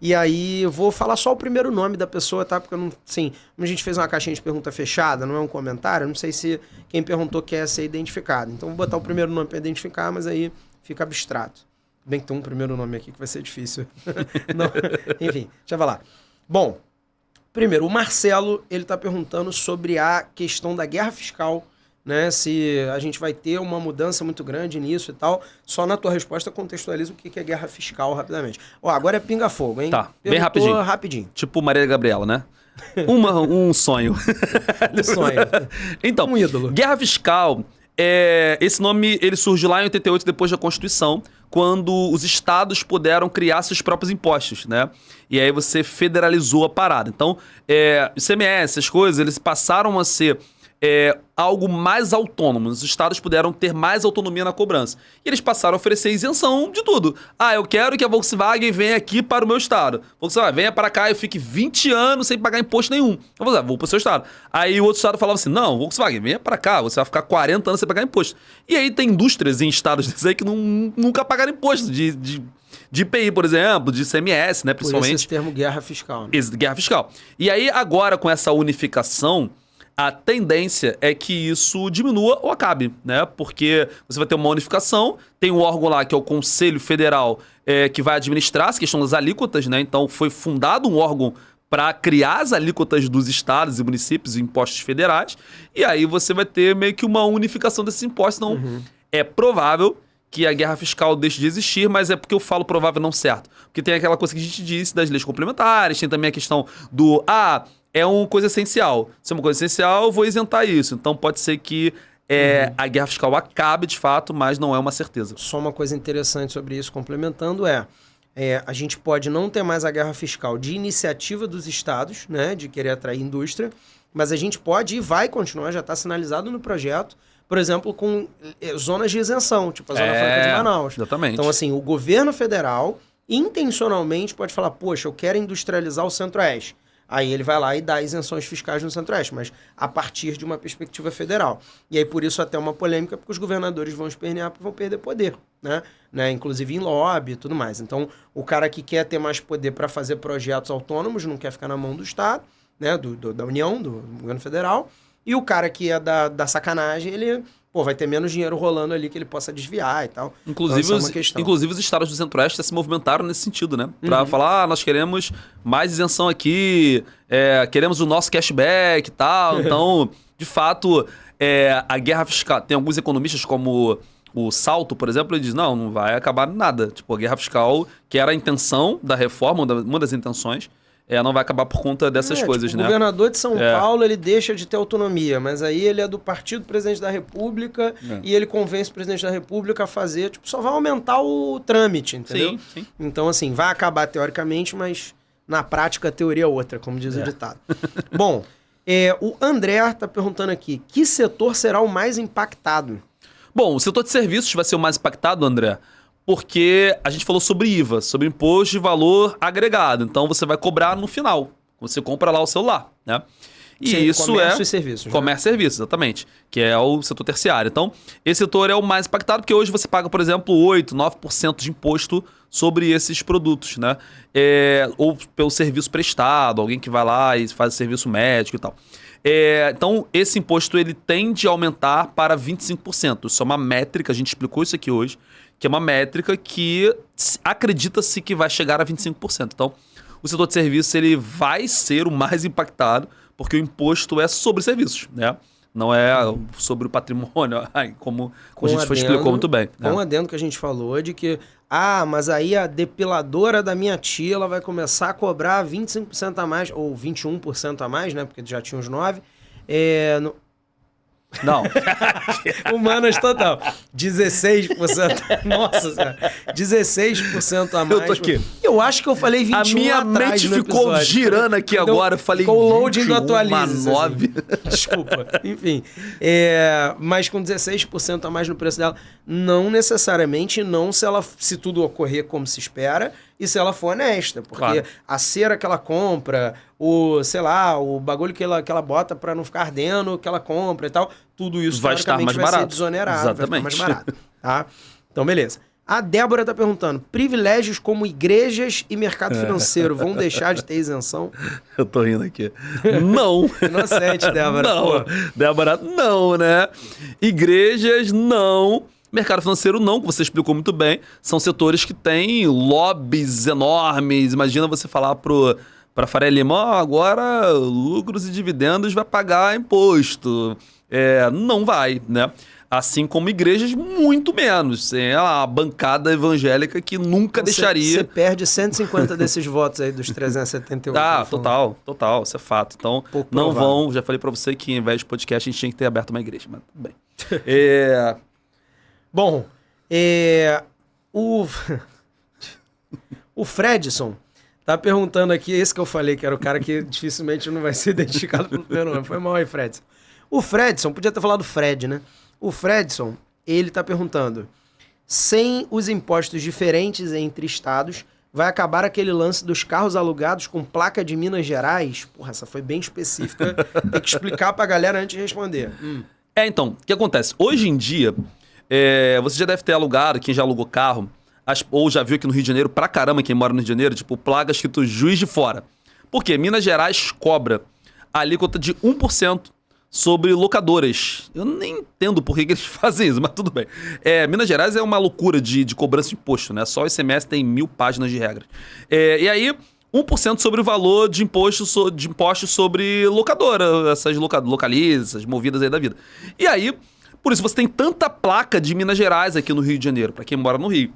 E aí eu vou falar só o primeiro nome da pessoa, tá? Porque eu não, assim, como a gente fez uma caixinha de pergunta fechada, não é um comentário, eu não sei se quem perguntou quer ser identificado. Então vou botar o primeiro nome para identificar, mas aí fica abstrato. Bem que tem um primeiro nome aqui que vai ser difícil. Não, enfim, deixa eu falar. Bom, primeiro, o Marcelo, ele tá perguntando sobre a questão da guerra fiscal, né? Se a gente vai ter uma mudança muito grande nisso e tal. Só na tua resposta contextualiza o que é guerra fiscal rapidamente. Ó, agora é pinga-fogo, hein? Tá, bem Perguntou rapidinho. Tipo Maria Gabriela, né? Um sonho. Um sonho. Então, Um ídolo. guerra fiscal, esse nome ele surge lá em 88, depois da Constituição, quando os estados puderam criar seus próprios impostos, né? E aí você federalizou a parada. Então, ICMS, essas coisas, eles passaram a ser algo mais autônomo. Os estados puderam ter mais autonomia na cobrança. E eles passaram a oferecer isenção de tudo. Ah, eu quero que a Volkswagen venha aqui para o meu estado. Volkswagen, venha para cá e eu fique 20 anos sem pagar imposto nenhum. Eu vou para o seu estado. Aí o outro estado falava assim, não, Volkswagen, venha para cá, você vai ficar 40 anos sem pagar imposto. E aí tem indústrias em estados desses aí que nunca pagaram imposto de IPI, por exemplo, de ICMS, né, Por principalmente. isso esse termo guerra fiscal. Né? Guerra fiscal. E aí, agora, com essa unificação, a tendência é que isso diminua ou acabe, né? Porque você vai ter uma unificação, tem um órgão lá que é o Conselho Federal, que vai administrar essa questão das alíquotas, né? Então, foi fundado um órgão para criar as alíquotas dos estados e municípios e impostos federais, e aí você vai ter meio que uma unificação desses impostos. Então, é provável que a guerra fiscal deixe de existir, mas é porque eu falo provável não certo. Porque tem aquela coisa que a gente disse das leis complementares, tem também a questão do, é uma coisa essencial. Se é uma coisa essencial, eu vou isentar isso. Então pode ser que a guerra fiscal acabe de fato, mas não é uma certeza. Só uma coisa interessante sobre isso, complementando, a gente pode não ter mais a guerra fiscal de iniciativa dos estados, né, de querer atrair indústria, mas a gente pode e vai continuar, já está sinalizado no projeto, por exemplo, com zonas de isenção, tipo a Zona Franca de Manaus. Exatamente. Então, assim, o governo federal intencionalmente pode falar, poxa, eu quero industrializar o Centro-Oeste. Aí ele vai lá e dá isenções fiscais no Centro-Oeste, mas a partir de uma perspectiva federal. E aí, por isso, até uma polêmica, porque os governadores vão espernear porque vão perder poder, né? Inclusive em lobby e tudo mais. Então, o cara que quer ter mais poder para fazer projetos autônomos, não quer ficar na mão do Estado, né? Da União, do governo federal. E o cara que é da sacanagem, ele vai ter menos dinheiro rolando ali que ele possa desviar e tal. Inclusive, então, essa é uma questão. Inclusive os estados do Centro-Oeste se movimentaram nesse sentido, né? Pra falar, nós queremos mais isenção aqui, queremos o nosso cashback e tal. Então, de fato, a guerra fiscal... Tem alguns economistas como o Salto, por exemplo, ele diz, não vai acabar nada. Tipo, a guerra fiscal, que era a intenção da reforma, uma das intenções, não vai acabar por conta dessas coisas, né? O governador de São Paulo, ele deixa de ter autonomia, mas aí ele é do partido do presidente da República e ele convence o presidente da República a fazer, só vai aumentar o trâmite, entendeu? Sim. Então, assim, vai acabar teoricamente, mas na prática a teoria é outra, como diz o ditado. Bom, o André tá perguntando aqui, que setor será o mais impactado? Bom, o setor de serviços vai ser o mais impactado, André, porque a gente falou sobre IVA, sobre imposto de valor agregado. Então, você vai cobrar no final. Você compra lá o celular, né? E Sim, isso comércio e serviços. Comércio e serviços, exatamente. Que é o setor terciário. Então, esse setor é o mais impactado, porque hoje você paga, por exemplo, 8%, 9% de imposto sobre esses produtos, né? Ou pelo serviço prestado, alguém que vai lá e faz serviço médico e tal. Então, esse imposto ele tende a aumentar para 25%. Isso é uma métrica, a gente explicou isso aqui hoje, que é uma métrica que acredita-se que vai chegar a 25%. Então, o setor de serviços ele vai ser o mais impactado, porque o imposto é sobre serviços, né? Não é sobre o patrimônio, como a gente explicou muito bem. Com o adendo que a gente falou de que Ah, mas aí a depiladora da minha tia, ela vai começar a cobrar 25% a mais, ou 21% a mais, né? Porque já tinha uns 9%. Não. Humanas total. 16%. Nossa senhora. 16% a mais. Eu tô aqui. Eu acho que eu falei 21% A minha atrás mente no ficou episódio. girando aqui Então, agora. Eu falei, ficou o loading do 21, atualize. 9. Assim. Desculpa. Enfim. Mas com 16% a mais no preço dela, não necessariamente não se tudo ocorrer como se espera e se ela for honesta. Porque Claro. a cera que ela compra, o bagulho que ela bota pra não ficar ardendo, que ela compra e tal, tudo isso Vai estar mais vai ser barato. desonerado, Exatamente. vai ficar mais barato. Tá? Então, beleza. A Débora tá perguntando, privilégios como igrejas e mercado financeiro vão deixar de ter isenção? Eu tô rindo aqui. Não. Inocente, Débora. Não. Pô. Débora, não, né? Igrejas, não. Mercado financeiro, não, que você explicou muito bem. São setores que têm lobbies enormes. Imagina você falar pra Faria Lima, agora lucros e dividendos vai pagar imposto. Não vai, né? Assim como igrejas, muito menos. É a bancada evangélica que nunca deixaria... Você perde 150 desses votos aí dos 378. Tá, total, isso é fato. Então, Pouco não provável. vão... Já falei pra você que, ao invés de podcast, a gente tinha que ter aberto uma igreja, mas tudo bem. Bom, o Fredson tá perguntando aqui, esse que eu falei, que era o cara que dificilmente não vai ser identificado pelo primeiro nome. Foi mal aí, Fredson. O Fredson, podia ter falado Fred, né? O Fredson, ele tá perguntando, sem os impostos diferentes entre estados, vai acabar aquele lance dos carros alugados com placa de Minas Gerais? Porra, essa foi bem específica. Tem que explicar pra galera antes de responder. Então, o que acontece? Hoje em dia, você já deve ter alugado, quem já alugou carro, ou já viu aqui no Rio de Janeiro, pra caramba, quem mora no Rio de Janeiro, tipo, placa escrito Juiz de Fora. Por quê? Minas Gerais cobra a alíquota de 1% sobre locadoras. Eu nem entendo por que eles fazem isso, mas tudo bem. Minas Gerais é uma loucura de cobrança de imposto, né? Só o ICMS tem 1000 páginas de regras. E aí, 1% sobre o valor de impostos sobre locadora, essas localizas, essas movidas aí da vida. E aí, por isso você tem tanta placa de Minas Gerais aqui no Rio de Janeiro, pra quem mora no Rio.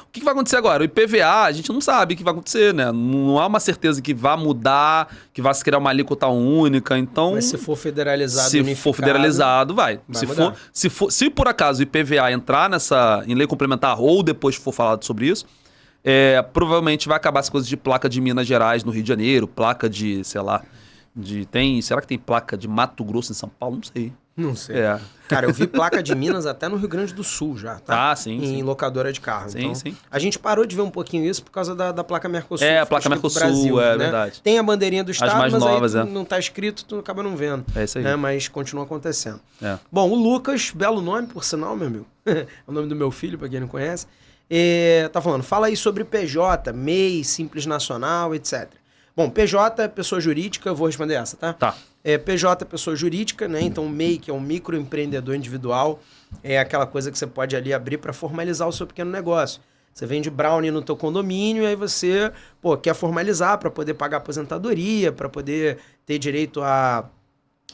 O que vai acontecer agora? O IPVA, a gente não sabe o que vai acontecer, né? Não há uma certeza que vai mudar, que vai se criar uma alíquota única, então... Mas se for federalizado, vai. Se por acaso o IPVA entrar em lei complementar ou depois for falado sobre isso, provavelmente vai acabar as coisas de placa de Minas Gerais no Rio de Janeiro, placa de, sei lá, será que tem placa de Mato Grosso em São Paulo? Não sei. Não sei. Cara, eu vi placa de Minas até no Rio Grande do Sul já, tá? Sim. Em locadora de carro. Sim, então, sim. A gente parou de ver um pouquinho isso por causa da placa Mercosul. A placa Mercosul, Brasil, né? verdade. Tem a bandeirinha do estado, mais mas novas, aí não tá escrito, tu acaba não vendo. É isso aí. Né? Mas continua acontecendo. É. Bom, o Lucas, belo nome, por sinal, meu amigo. É o nome do meu filho, pra quem não conhece. Tá falando, fala aí sobre PJ, MEI, Simples Nacional, etc. Bom, PJ é pessoa jurídica, eu vou responder essa, tá? Tá. PJ é pessoa jurídica, né? Então o MEI, que é um microempreendedor individual, é aquela coisa que você pode ali abrir para formalizar o seu pequeno negócio. Você vende brownie no teu condomínio e aí você, quer formalizar para poder pagar aposentadoria, para poder ter direito a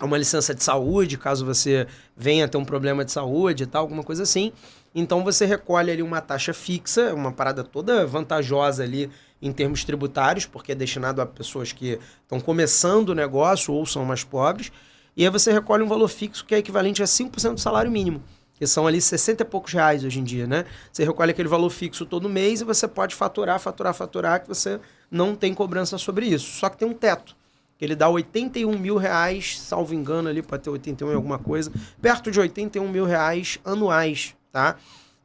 uma licença de saúde, caso você venha ter um problema de saúde e tal, alguma coisa assim. Então você recolhe ali uma taxa fixa, uma parada toda vantajosa ali em termos tributários, porque é destinado a pessoas que estão começando o negócio ou são mais pobres. E aí você recolhe um valor fixo que é equivalente a 5% do salário mínimo, que são ali 60 e poucos reais hoje em dia, né? Você recolhe aquele valor fixo todo mês e você pode faturar, que você não tem cobrança sobre isso. Só que tem um teto, que ele dá 81 mil reais, salvo engano ali, pode ter 81 em alguma coisa, perto de 81 mil reais anuais, tá?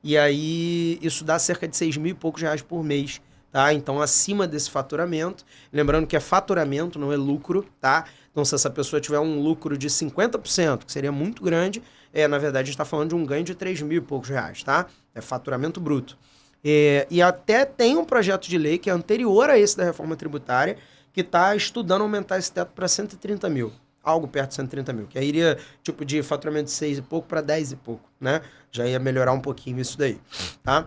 E aí isso dá cerca de 6 mil e poucos reais por mês, tá? Então acima desse faturamento, lembrando que é faturamento, não é lucro, tá? Então se essa pessoa tiver um lucro de 50%, que seria muito grande, na verdade a gente está falando de um ganho de 3 mil e poucos reais, tá? É faturamento bruto. E até tem um projeto de lei que é anterior a esse da reforma tributária, que está estudando aumentar esse teto para 130 mil. Algo perto de 130 mil. Que aí iria, tipo, de faturamento de 6 e pouco para 10 e pouco, né? Já ia melhorar um pouquinho isso daí, tá?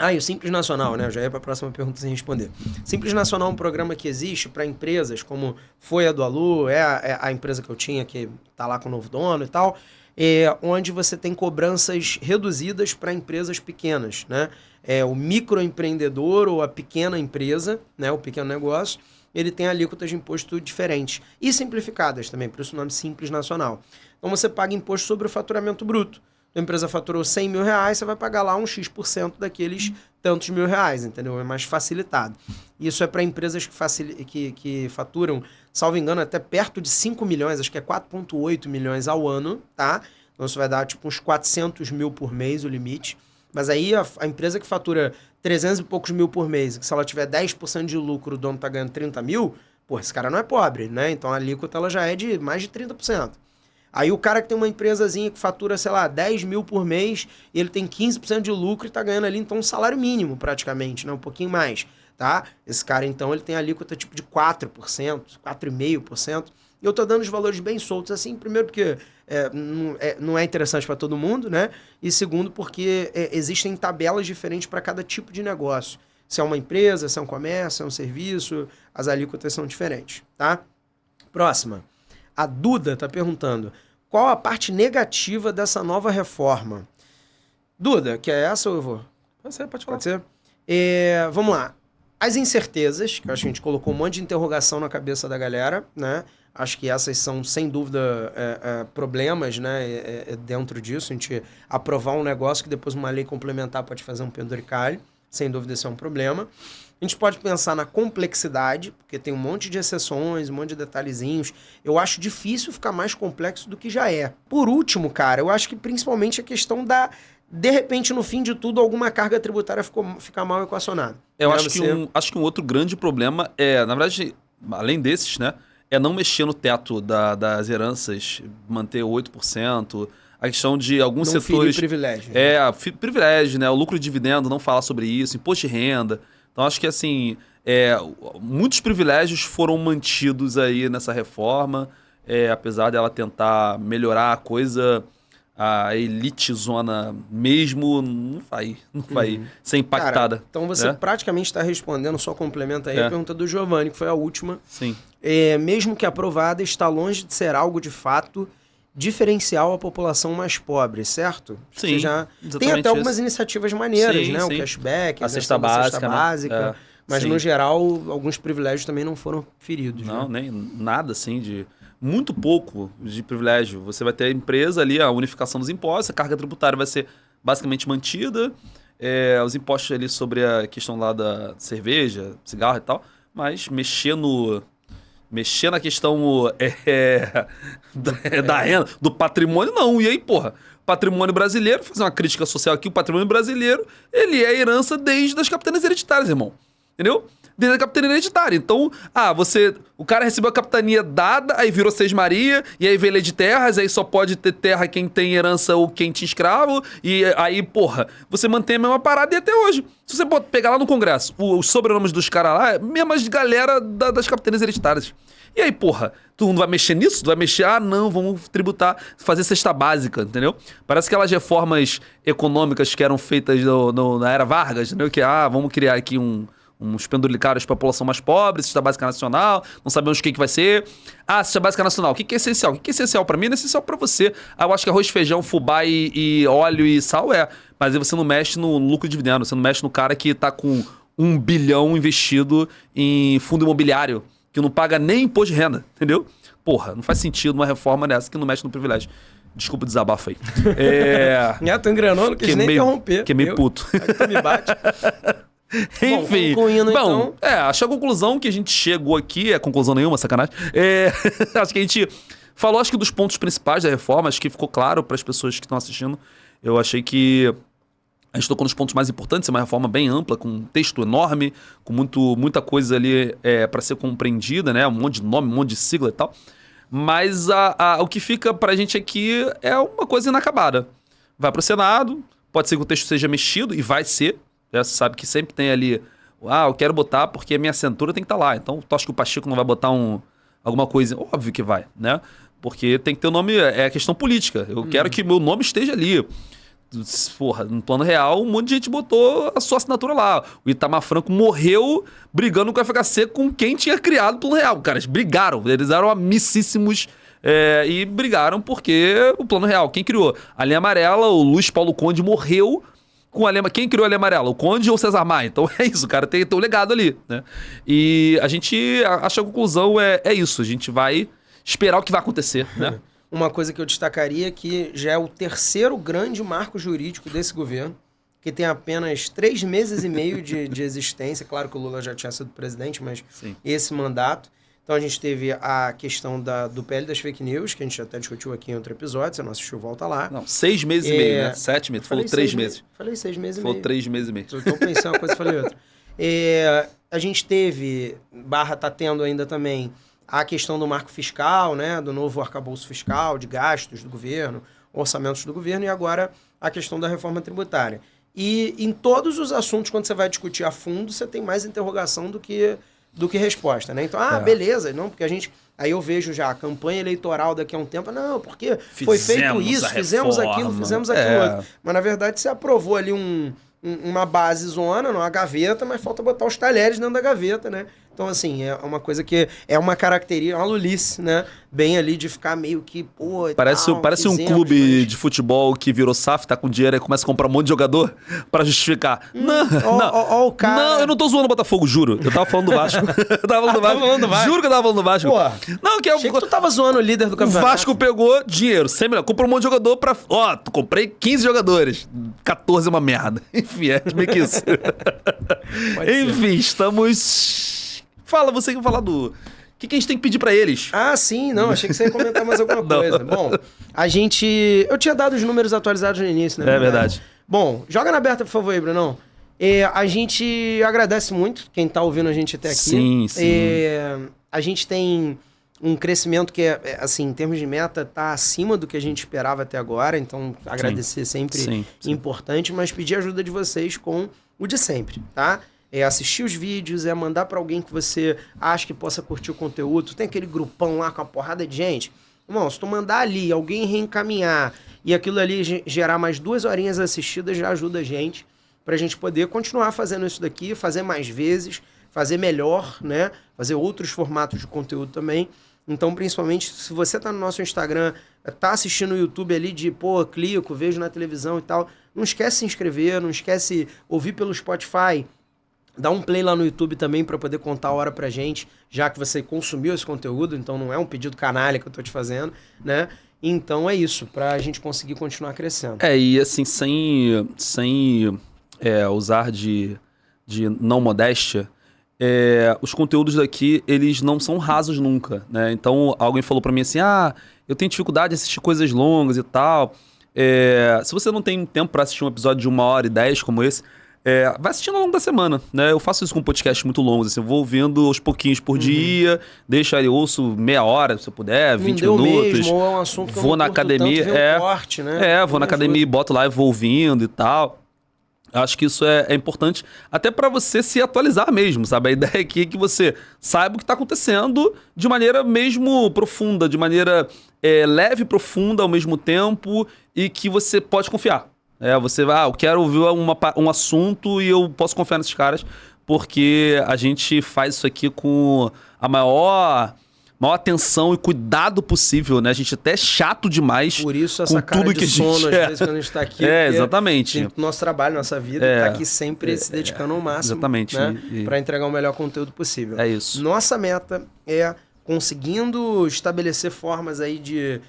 Ah, e o Simples Nacional, né? Eu já ia para a próxima pergunta sem responder. Simples Nacional é um programa que existe para empresas, como foi a do Alu, é a empresa que eu tinha, que está lá com o novo dono e tal, onde você tem cobranças reduzidas para empresas pequenas, né? O microempreendedor ou a pequena empresa, né? O pequeno negócio, ele tem alíquotas de imposto diferentes e simplificadas também, por isso o nome Simples Nacional. Então você paga imposto sobre o faturamento bruto. A empresa faturou 100 mil reais, você vai pagar lá um X% daqueles tantos mil reais, entendeu? É mais facilitado. Isso é para empresas que faturam, salvo engano, até perto de 5 milhões, acho que é 4,8 milhões ao ano, tá? Então isso vai dar tipo uns 400 mil por mês o limite. Mas aí a empresa que fatura 300 e poucos mil por mês, que se ela tiver 10% de lucro, o dono tá ganhando 30 mil, pô, esse cara não é pobre, né? Então a alíquota ela já é de mais de 30%. Aí o cara que tem uma empresazinha que fatura, sei lá, 10 mil por mês, e ele tem 15% de lucro e tá ganhando ali, então, um salário mínimo praticamente, né? Um pouquinho mais, tá? Esse cara, então, ele tem alíquota tipo de 4%, 4,5%. E eu tô dando os valores bem soltos, assim, primeiro porque não é interessante para todo mundo, né? E segundo porque existem tabelas diferentes para cada tipo de negócio. Se é uma empresa, se é um comércio, se é um serviço, as alíquotas são diferentes, tá? Próxima. A Duda está perguntando, qual a parte negativa dessa nova reforma? Duda, que é essa ou eu vou? Pode ser, pode falar. Pode ser? Vamos lá. As incertezas, que eu acho que a gente colocou um monte de interrogação na cabeça da galera, né? Acho que essas são, sem dúvida, problemas, né? Dentro disso, a gente aprovar um negócio que depois uma lei complementar pode fazer um penduricalho. Sem dúvida, isso é um problema. A gente pode pensar na complexidade, porque tem um monte de exceções, um monte de detalhezinhos. Eu acho difícil ficar mais complexo do que já é. Por último, cara, eu acho que principalmente a questão da... De repente, no fim de tudo, alguma carga tributária ficar mal equacionada. Eu acho que um outro grande problema na verdade, além desses, né? É não mexer no teto das heranças, manter 8%. A questão de alguns não setores... privilégio. Privilégio, né? O lucro de dividendo, não falar sobre isso, imposto de renda. Então, acho que, assim, muitos privilégios foram mantidos aí nessa reforma, apesar dela tentar melhorar a coisa, a elitezona mesmo, não vai ser impactada. Cara, então você praticamente está respondendo, só complementa aí a pergunta do Giovanni, que foi a última. Sim. Mesmo que aprovada, está longe de ser algo de fato diferencial à população mais pobre, certo? Sim, tem até algumas iniciativas maneiras, né? Sim. O cashback, a cesta básica. Mas, no geral, alguns privilégios também não foram feridos. Não, né? nem nada assim de... Muito pouco de privilégio. Você vai ter a empresa ali, a unificação dos impostos, a carga tributária vai ser basicamente mantida, os impostos ali sobre a questão lá da cerveja, cigarro e tal, mas mexer na questão da renda, do patrimônio, não. E aí, porra, patrimônio brasileiro, fazer uma crítica social aqui, o patrimônio brasileiro, ele é herança desde as capitanias hereditárias, irmão. Entendeu? Desde a capitania hereditária. Então, o cara recebeu a capitania dada, aí virou Sesmaria, e aí veio lei de terras, aí só pode ter terra quem tem herança ou quem tinha escravo, e aí, porra, você mantém a mesma parada e até hoje. Se você pegar lá no Congresso os sobrenomes dos caras lá, mesmo as galera das capitanias hereditárias. E aí, porra, tu não vai mexer nisso? Tu vai mexer, não, vamos tributar, fazer cesta básica, entendeu? Parece aquelas reformas econômicas que eram feitas na era Vargas, entendeu? Que, vamos criar aqui uns penduricários para a população mais pobre, cesta básica nacional, não sabemos o que vai ser. Cesta básica nacional, o que é essencial? O que é essencial para mim não é essencial para você. Eu acho que arroz, feijão, fubá e óleo e sal mas aí você não mexe no lucro de dividendo, você não mexe no cara que tá com 1 bilhão investido em fundo imobiliário, que não paga nem imposto de renda, entendeu? Porra, não faz sentido uma reforma dessa que não mexe no privilégio. Desculpa o desabafo aí. Tô engrenando, não quis nem interromper. Que é meio puto. Tu me bate. Enfim, então... acho que a conclusão que a gente chegou aqui, conclusão nenhuma, sacanagem, acho que a gente falou, acho que dos pontos principais da reforma, acho que ficou claro para as pessoas que estão assistindo. Eu achei que a gente tocou nos pontos mais importantes, é uma reforma bem ampla, com um texto enorme, com muita coisa ali para ser compreendida, né? Um monte de nome, um monte de sigla e tal. Mas o que fica pra gente aqui é uma coisa inacabada. Vai pro Senado, pode ser que o texto seja mexido, e vai ser. Você sabe que sempre tem ali, eu quero botar porque a minha assinatura tem que estar lá. Então, tu acha que o Pacheco não vai botar alguma coisa? Óbvio que vai, né? Porque tem que ter o nome, é a questão política. Eu quero que meu nome esteja ali. porra, no plano real, um monte de gente botou a sua assinatura lá. O Itamar Franco morreu brigando com o FHC com quem tinha criado o plano real. Cara, eles brigaram, eles eram amicíssimos e brigaram porque o plano real, quem criou? A linha amarela, o Luiz Paulo Conde morreu com a linha... Quem criou a linha amarela? O Conde ou o César Maia? Então é isso, cara, tem um legado ali, né? E a gente acha que a conclusão é isso, a gente vai esperar o que vai acontecer, né? Uma coisa que eu destacaria é que já é o terceiro grande marco jurídico desse governo, que tem apenas 3 meses e meio de existência. Claro que o Lula já tinha sido presidente, mas Sim. esse mandato. Então a gente teve a questão do PL das fake news, que a gente até discutiu aqui em outro episódio, você não assistiu, volta lá. Não, 6 meses e meio, né? 7 meses, falou 3 meses. Falei 6 meses e Falou meio. 3 meses e meio. Estou pensando uma coisa e falei outra. A gente teve, tá tendo ainda também, a questão do marco fiscal, né, do novo arcabouço fiscal, de gastos do governo, orçamentos do governo, e agora a questão da reforma tributária. E em todos os assuntos, quando você vai discutir a fundo, você tem mais interrogação do que resposta, né? Então, beleza, não, porque a gente... Aí eu vejo já a campanha eleitoral daqui a um tempo, não, porque foi feito isso, fizemos aquilo outro. Mas, na verdade, você aprovou ali uma base zona, uma gaveta, mas falta botar os talheres dentro da gaveta, né? Então, assim, é uma coisa que é uma característica, uma lulice, né? Bem ali de ficar meio que, pô, parece um clube de futebol que virou SAF, tá com dinheiro e começa a comprar um monte de jogador pra justificar. O cara... Não, eu não tô zoando o Botafogo, juro. Eu tava falando do Vasco. Eu tava falando do Vasco. Juro que eu tava falando do Vasco. Pô, não, que achei que tu tava zoando o líder do campeonato. O Vasco pegou dinheiro, 100 milhões. Comprou um monte de jogador pra... comprei 15 jogadores. 14 é uma merda. Enfim, é meio que isso. Enfim, estamos... Fala, você que vai falar do... O que a gente tem que pedir pra eles? Ah, sim, não, achei que você ia comentar mais alguma coisa. Bom, eu tinha dado os números atualizados no início, né? É verdade. Bom, joga na aberta, por favor aí, Brunão. A gente agradece muito quem tá ouvindo a gente até aqui. Sim. A gente tem um crescimento que, assim, em termos de meta, tá acima do que a gente esperava até agora. Então, agradecer sempre importante, mas pedir ajuda de vocês com o de sempre, tá? Assistir os vídeos, mandar para alguém que você acha que possa curtir o conteúdo. Tem aquele grupão lá com uma porrada de gente. Irmão, se tu mandar ali, alguém reencaminhar e aquilo ali gerar mais 2 horinhas assistidas, já ajuda a gente pra gente poder continuar fazendo isso daqui, fazer mais vezes, fazer melhor, né? Fazer outros formatos de conteúdo também. Então, principalmente, se você tá no nosso Instagram, tá assistindo o YouTube ali clico, vejo na televisão e tal, não esquece de se inscrever, não esquece ouvir pelo Spotify. Dá um play lá no YouTube também para poder contar a hora pra gente, já que você consumiu esse conteúdo, então não é um pedido canalha que eu tô te fazendo, né? Então é isso, pra gente conseguir continuar crescendo. E assim, sem usar de não modéstia, os conteúdos daqui, eles não são rasos nunca, né? Então alguém falou pra mim assim, eu tenho dificuldade de assistir coisas longas e tal. Se você não tem tempo pra assistir um episódio de 1h10 como esse, vai assistindo ao longo da semana, né? Eu faço isso com podcasts muito longos, assim, eu vou ouvindo aos pouquinhos por dia, deixo ali, ouço meia hora, se eu puder, 20 minutos. Mesmo, ou é um assunto que vou na academia, corte, né? Vou na academia e boto lá e vou ouvindo e tal. Acho que isso é importante, até pra você se atualizar mesmo, sabe? A ideia aqui é que você saiba o que tá acontecendo de maneira mesmo profunda, de maneira leve e profunda ao mesmo tempo, e que você pode confiar. Você vai, eu quero ouvir um assunto e eu posso confiar nesses caras, porque a gente faz isso aqui com a maior atenção e cuidado possível, né? A gente até é chato demais. Por isso essa cara tudo de que sono, a gente às vezes, quando a gente tá aqui. Exatamente. Nosso trabalho, nossa vida, tá aqui sempre se dedicando ao máximo. Exatamente. Né? Pra entregar o melhor conteúdo possível. É isso. Nossa meta é conseguindo estabelecer formas aí de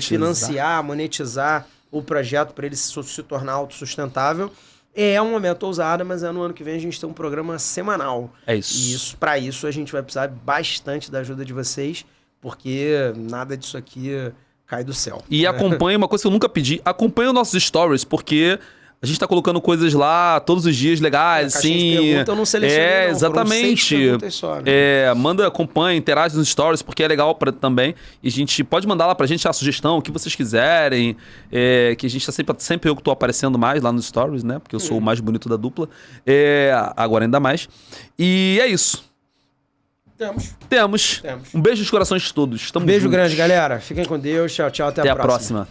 financiar, monetizar o projeto para ele se tornar autossustentável. É uma meta ousada, mas no ano que vem a gente tem um programa semanal. É isso. E para isso a gente vai precisar bastante da ajuda de vocês, porque nada disso aqui cai do céu. E acompanhe, uma coisa que eu nunca pedi, acompanhe os nossos stories, porque a gente tá colocando coisas lá todos os dias legais, assim. Pergunta, eu não selecionei, exatamente. Só, né? Manda, acompanha, interage nos stories, porque é legal também. E a gente pode mandar lá pra gente a sugestão, o que vocês quiserem. Que a gente tá sempre eu que tô aparecendo mais lá nos stories, né? Porque eu sou o mais bonito da dupla. Agora ainda mais. E é isso. Temos. Um beijo nos corações de todos. Beijo grande, galera. Fiquem com Deus. Tchau, tchau. Até a próxima.